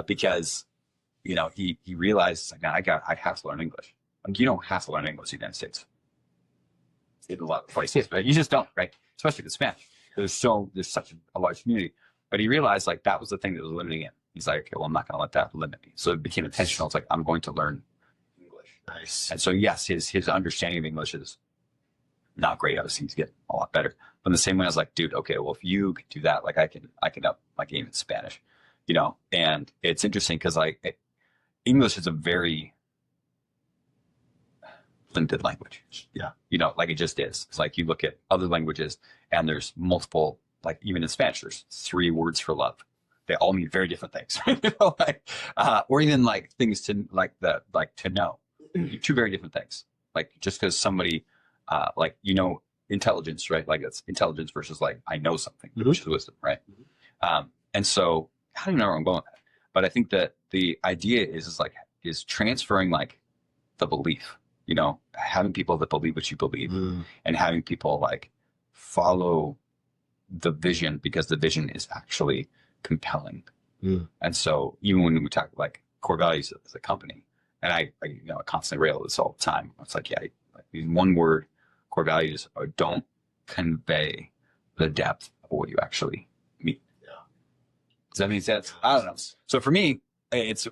because, he realized, like, I have to learn English. Like, you don't have to learn English in the United States. In a lot of places, but you just don't, right? Especially with Spanish. There's such a large community. But he realized, like, that was the thing that was limiting him. He's like, okay, well, I'm not going to let that limit me. So it became intentional. It's like, I'm going to learn English. Nice. And so, yes, his understanding of English is not great. Obviously, he's getting a lot better. But in the same way, I was like, dude, okay, well, if you can do that, like, I can up my game in Spanish, And it's interesting because, like, English is a very limited language. Yeah. Like, it just is. It's like you look at other languages and there's multiple, like, even in Spanish, there's 3 words for love. They all mean very different things, or even like things to to know, 2 very different things. Like, just because somebody, intelligence, right? Like, it's intelligence versus like, I know something, which is wisdom, right? And so I don't even know where I'm going with that, but I think that the idea is transferring, like, the belief, having people that believe what you believe, and having people, like, follow the vision because the vision is actually compelling. And so even when we talk like core values as a company, and I constantly rail this all the time. It's like, yeah, like, these one word core values don't convey the depth of what you actually mean. Yeah. Does that make sense? I don't know. So for me, it's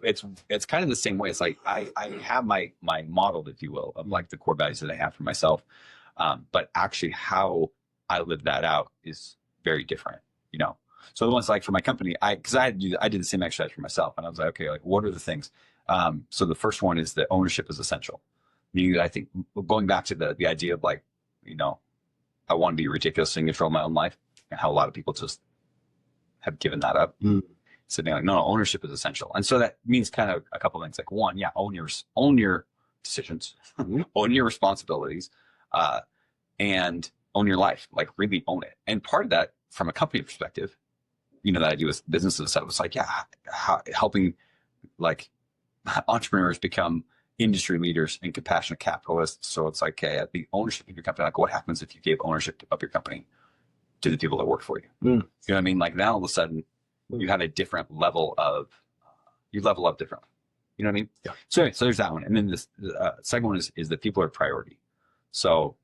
kind of the same way. It's like I have my model, if you will, of like the core values that I have for myself. But actually how I live that out is very different, So the ones like for my company, I did the same exercise for myself, and I was like, okay, like, what are the things? So the first one is that ownership is essential. Meaning that I think going back to the idea of, like, I want to be ridiculously in control of my own life, and how a lot of people just have given that up. So they're like, no, ownership is essential. And so that means kind of a couple of things. Like, one, yeah, own your decisions, own your responsibilities, and own your life. Like, really own it. And part of that, from a company perspective, that I do with businesses, so it's like, yeah, helping, like, entrepreneurs become industry leaders and compassionate capitalists. So it's like, okay, at the ownership of your company, like, what happens if you gave ownership of your company to the people that work for you? You know what I mean? Like, now all of a sudden you have a different level of, you level up differently. You know what I mean? Yeah. So anyway, so there's that one. And then this second one is that people are a priority. So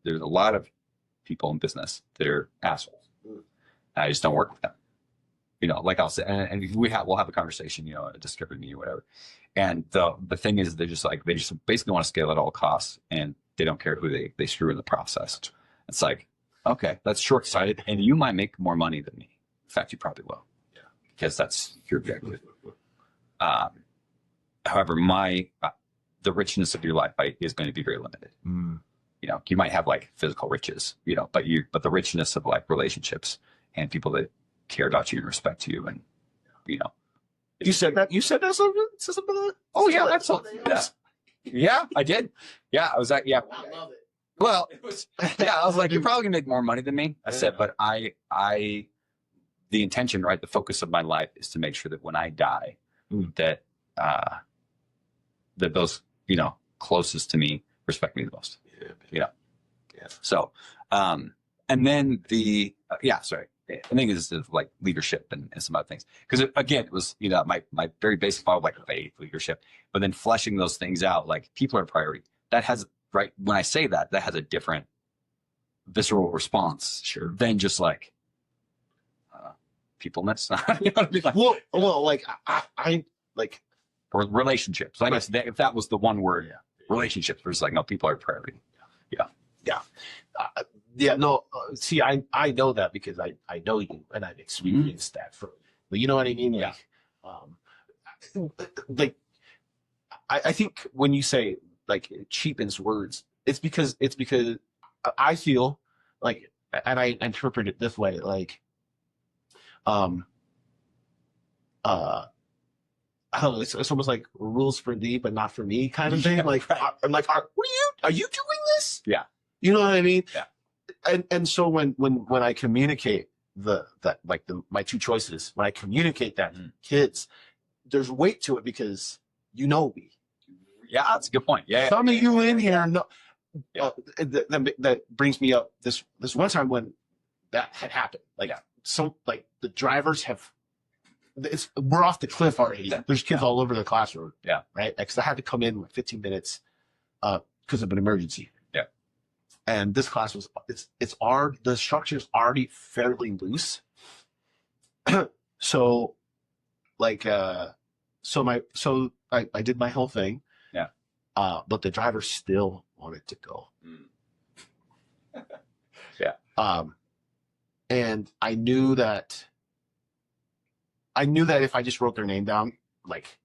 there's a lot of people in business that are assholes. I just don't work with them. Like I'll say, and we'll have a conversation, a discovery meeting or whatever. And the thing is, they just basically want to scale at all costs, and they don't care who they screw in the process. It's like, okay, that's short-sighted, and you might make more money than me. In fact, you probably will, because that's your objective. However, the richness of your life is going to be very limited. You might have, like, physical riches, but the richness of, like, relationships and people that care about you and respect you, and You said that. You said that. Something. Oh yeah, absolutely. Yeah, I did. Yeah, I was like, yeah. I love it. Well, it was. Yeah, I was like, you're probably gonna make more money than me. I said, but the intention, right? The focus of my life is to make sure that when I die, that those closest to me respect me the most. Yeah. So, and then sorry. I think it's like leadership and some other things. Because again, it was, my very basic model, like faith, leadership, but then fleshing those things out, like, people are a priority. That has, right, when I say that has a different visceral response than just like peopleness. You know what I mean? Like, well, like, I like, or relationships. I guess if that was the one word, relationships versus like, no, people are priority. No, see, I know that because I know you and I've experienced that but you know what I mean? Like, like, I think when you say like it cheapens words, it's because I feel like, and I interpret it this way, like, um, I don't know, it's almost like rules for thee, but not for me kind of thing. Like, I'm like, are you doing this? Yeah. You know what I mean? Yeah. And so when I communicate my two choices, when I communicate that to kids, there's weight to it because you know me. Yeah, that's a good point. Yeah. Some of you in here know. That brings me up this one time when that had happened. Like, the drivers we're off the cliff already. There's kids all over the classroom. Yeah. Right. Because I had to come in like 15 minutes because of an emergency. Yeah. And this class the structure is already fairly loose. So like, I did my whole thing. Yeah. But the driver still wanted to go. Yeah. And I knew that if I just wrote their name down, like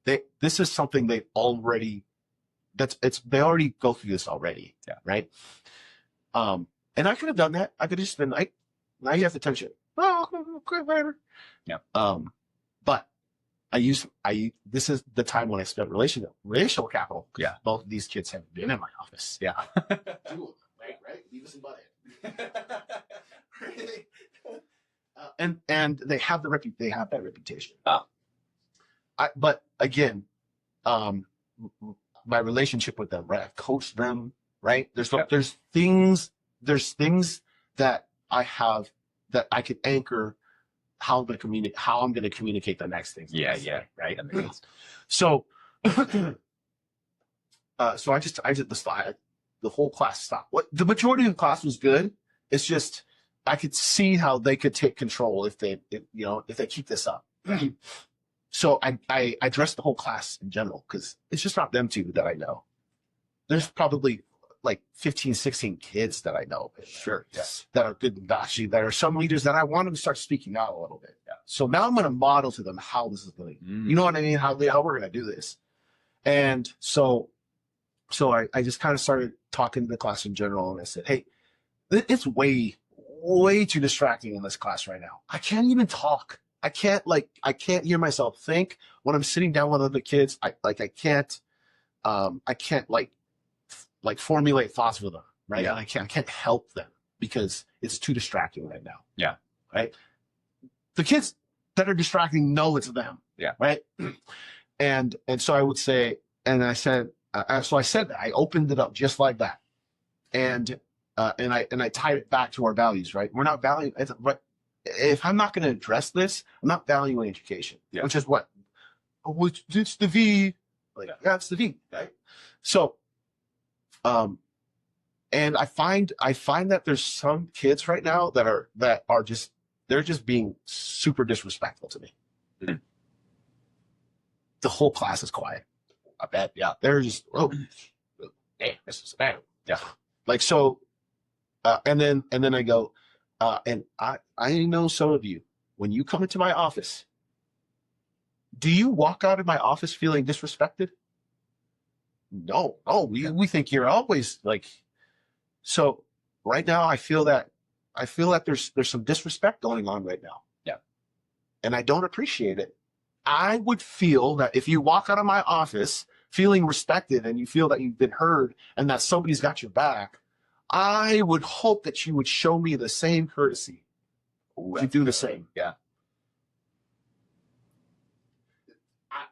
this is something they already go through this already. Yeah. Right. And I could have done that. I could have just been like, now you have attention. Oh, okay, whatever. Yeah. But this is the time when I spent relational capital. Yeah. Both of these kids have been in my office. Yeah. Right? Leave us in butt. And they have that reputation. But again, my relationship with them, right? I've coached them, right? There's things that I have that I could anchor how I'm going to communicate the next thing. Yeah. Right. That makes sense. So, so I did the slide. The whole class stopped. The majority of the class was good. It's just I could see how they could take control if they keep this up. So I addressed the whole class in general because it's just not them two that I know. There's probably like 15, 16 kids that I know. Sure. Yes. That are good. Actually, there are some leaders that I want them to start speaking out a little bit. Yeah. So now I'm going to model to them how this is going to, you know what I mean? How we're going to do this. And so I just kind of started talking to the class in general, and I said, hey, it's way too distracting in this class right now. I can't even talk. I can't hear myself think when I'm sitting down with other kids. I can't formulate thoughts with them, right? Yeah. And I can't help them because it's too distracting right now. Yeah. Right. The kids that are distracting know it's them. Yeah. Right. And so I would say, and I said, so I said that I opened it up just like that. And I tied it back to our values, right? We're not valuing, if I'm not going to address this, I'm not valuing education, which is what? It's the V. It's the V, right? So, and I find that there's some kids right now that are just being super disrespectful to me. Mm-hmm. The whole class is quiet. I bet. Yeah. They're just, hey, this is bad. Yeah. Like, so, and then I go, and I know some of you, when you come into my office, do you walk out of my office feeling disrespected? No, we think you're always like, so right now I feel that there's some disrespect going on right now. Yeah. And I don't appreciate it. I would feel that if you walk out of my office feeling respected and you feel that you've been heard and that somebody's got your back, I would hope that you would show me the same courtesy. You do the same. Yeah.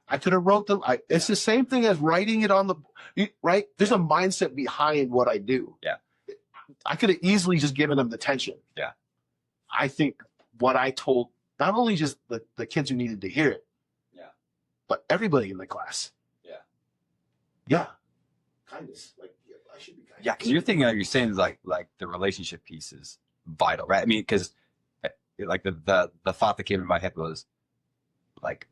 I could have wrote them. It's the same thing as writing it on the, right? There's a mindset behind what I do. Yeah. I could have easily just given them the attention. Yeah. I think what I told, not only just the kids who needed to hear it, but everybody in the class. Yeah. Yeah. Kindness. Like, I should be kind. Yeah, because you're saying like the relationship piece is vital, right? I mean, because like the thought that came in my head was like,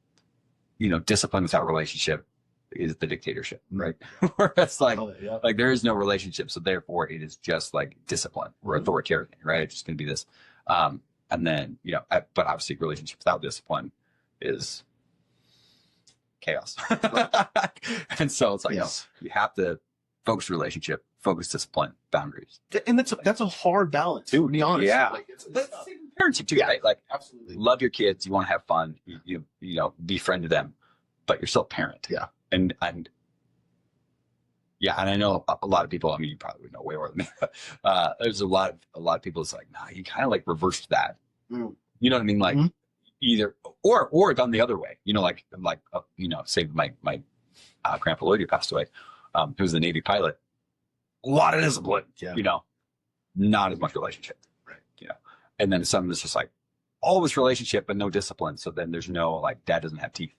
discipline without relationship is the dictatorship, right? Where it's like, like there is no relationship, so therefore it is just like discipline or authoritarian, right? It's just going to be this, and then but obviously relationship without discipline is chaos, and so it's like you have to focus relationship, focus discipline, boundaries, and that's a hard balance, to be honest. Yeah, like, that's parenting too, right? Like, absolutely, love your kids, you want to have fun, you befriend them, but you're still a parent. Yeah. And I know a lot of people, I mean, you probably would know way more than me, but there's a lot of people that's like, nah, you kind of like reversed that. You know what I mean? Like either, or done the other way, say my grandpa Lloyd, who passed away, who was a Navy pilot, a lot of discipline, not as much relationship. Right. And then some that's just like all this relationship, but no discipline. So then there's no, like, dad doesn't have teeth.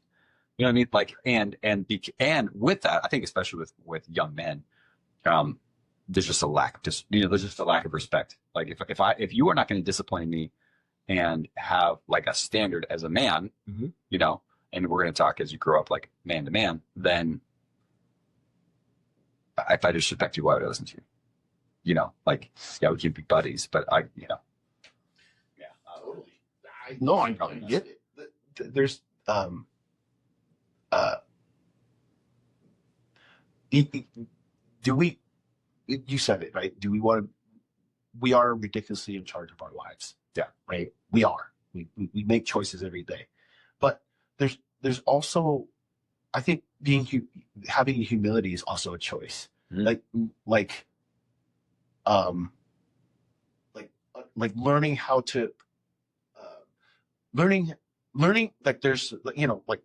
You know what I mean? Like, and with that, I think especially with young men, there's just a lack of there's just a lack of respect. Like if you are not going to discipline me and have like a standard as a man, and we're going to talk as you grow up like man to man, then if I disrespect you, why would I listen to you? Like, yeah, we can be buddies, but totally. I get it. There's you said it, right? We are ridiculously in charge of our lives. Yeah. Right. We are, we make choices every day, but there's also, I think having humility is also a choice. Like learning how to, learning like there's like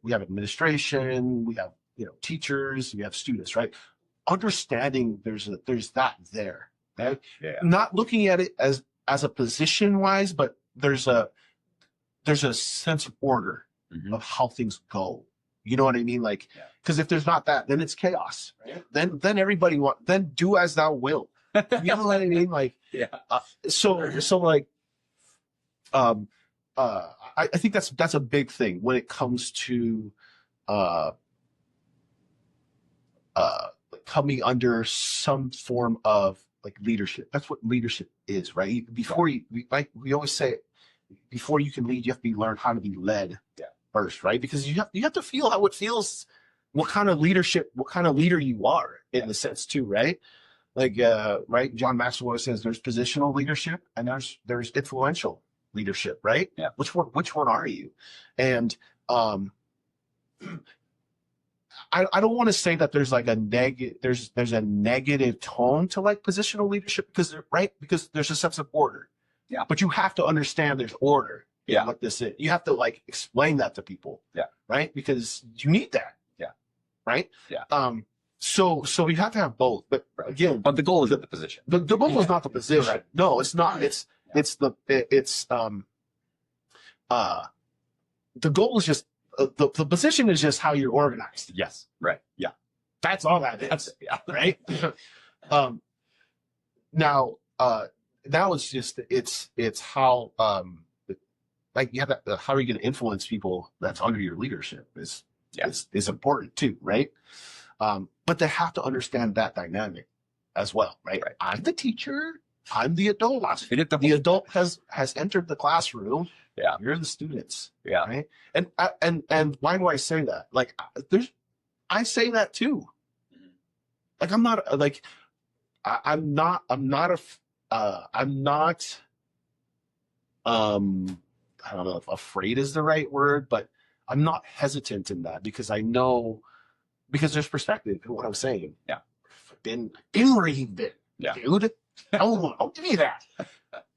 we have administration, we have teachers, we have students, right? Understanding there's that there, right? Yeah. Not looking at it as a position wise, but there's a sense of order of how things go. You know what I mean? Like, because if there's not that, then it's chaos, right? Then everybody then do as thou wilt. You know what I mean? Like, so like, I think that's a big thing when it comes to coming under some form of like leadership. That's what leadership is, right? Before we always say, before you can lead, you have to learn how to be led first, right? Because you have to feel how it feels, what kind of leader you are in the sense too, right? Like right, John Maxwell says there's positional leadership and there's influential leadership, right? Yeah. Which one are you? And I don't want to say that there's like there's a negative tone to like positional leadership because there's a sense of order. Yeah. But you have to understand there's order. Yeah. What this is. You have to like explain that to people. Yeah. Right? Because you need that. Yeah. Right? Yeah. So you have to have both. But again, but the goal isn't the position. The goal is not the position. Right. No, it's not. The goal is just the position is just how you're organized. Yes. Right. Yeah. That's all that is. Right. Now it's just it's how like you have that, how are you going to influence people that's under your leadership is important too, right? But they have to understand that dynamic as well, right? I'm the teacher. I'm the adult. The adult has entered the classroom. Yeah. You're the students. Yeah. Right. And why do I say that? Like, I say that too. Like, I'm not I don't know if afraid is the right word, but I'm not hesitant in that because I know, because there's perspective in what I'm saying. Yeah. I've been where you've been, dude. I'll give you that.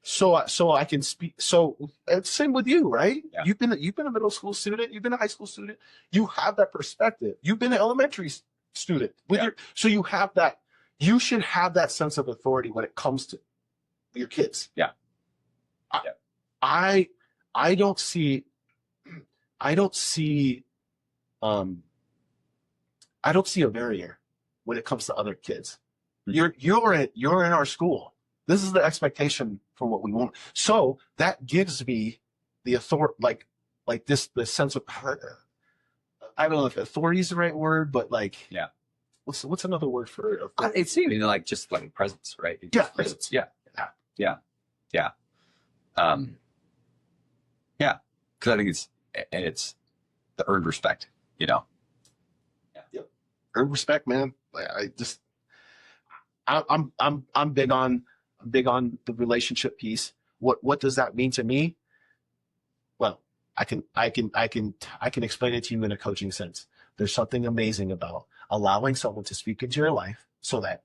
So I can speak. So it's same with you, right? Yeah. You've been a middle school student. You've been a high school student. You have that perspective. You've been an elementary student so you have that. You should have that sense of authority when it comes to your kids. Yeah. I don't see a barrier when it comes to other kids. You're in our school. This is the expectation for what we want. So that gives me the authority, like the sense of I don't know if authority is the right word, but like, Yeah. What's another word for authority? It's even like just like presence, right? It's Yeah, just presence. Yeah. Yeah. Yeah. Yeah. Yeah. Because I think it's the earned respect, you know? Earn respect, man. Like, I'm big on the relationship piece. What does that mean to me? Well, I can explain it to you in a coaching sense. There's something amazing about allowing someone to speak into your life so that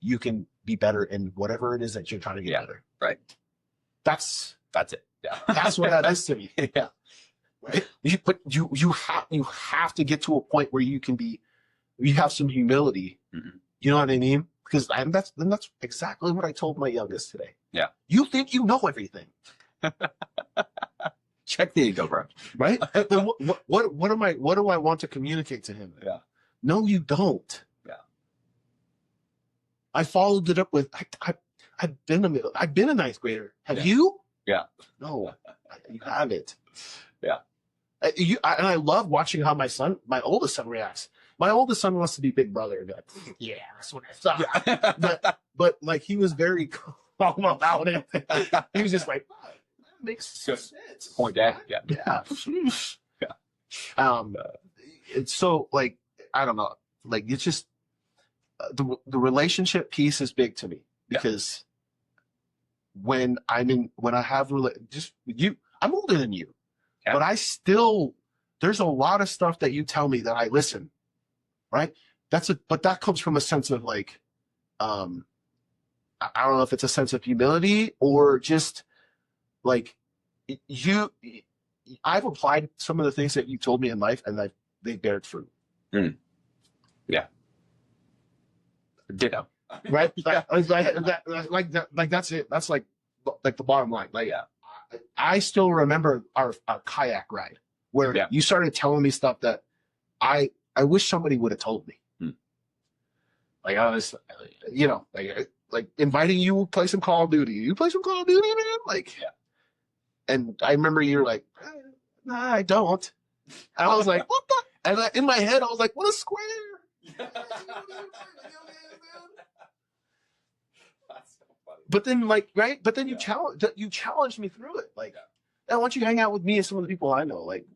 you can be better in whatever it is that you're trying to get better. Right. That's it. Yeah. that's what that is to me. Yeah. Right? But you have to get to a point where you have some humility. Mm-hmm. You know what I mean? Because that's exactly what I told my youngest today. Yeah. You think you know everything. Check the ego, bro. Right? What do I want to communicate to him? Yeah. No, you don't. Yeah. I followed it up with I've been a ninth grader. Have you? Yeah. No, you haven't. Yeah. And I love watching how my oldest son reacts. My oldest son wants to be big brother. Like, yeah, that's what I thought. Yeah. But like he was very calm about it. He was just like, oh, that makes sense. Point dad. Yeah. Yeah. Yeah. It's so like I don't know. Like it's just the relationship piece is big to me because when I have just you, I'm older than you, but I still there's a lot of stuff that you tell me that I listen. Right? But that comes from a sense of like, I don't know if it's a sense of humility or just like I've applied some of the things that you told me in life and they bared fruit. Mm. Yeah. Ditto. Right? Like that's it. That's like the bottom line. Like, I still remember our kayak ride where you started telling me stuff that I wish somebody would have told me. Like I was, like inviting you to play some Call of Duty. You play some Call of Duty, man? Like, and I remember you're like, nah, I don't. And I was like, what the? And in my head, I was like, what a square. That's so funny. But then, like, right? But then you challenged me through it. Like, I want you to hang out with me and some of the people I know. Like,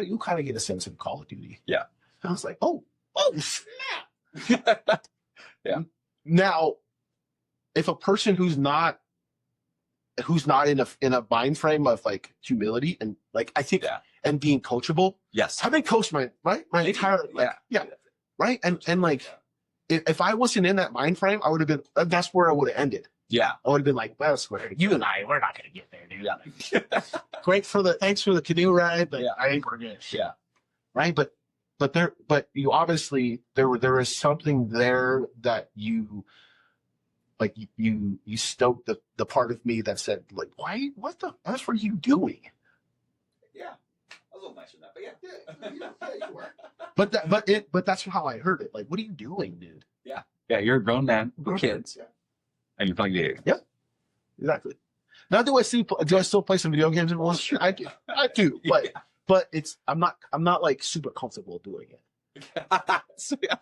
you kind of get a sense of Call of Duty. Yeah. And I was like, oh snap. Yeah. Now, if a person who's not in a mind frame of like humility and like I think and being coachable. Yes. I've been coached my entire right and like if I wasn't in that mind frame, I would have been. That's where I would have ended. Yeah, I would have been like, well, swear, you and we're not gonna get there, dude. Yeah. Thanks for the canoe ride, but I think we're good. Yeah. Right, but you obviously there is something there that you like you stoked the part of me that said like, what the F are you doing? Yeah. I was a little nicer than that, but yeah, you were. But that's how I heard it. Like, what are you doing, dude? Yeah. Yeah, you're a grown man with kids. Yeah. And you're playing video games. Yep. Exactly. Now do I still play some video games every once? I do. But I'm not like super comfortable doing it. So, yeah.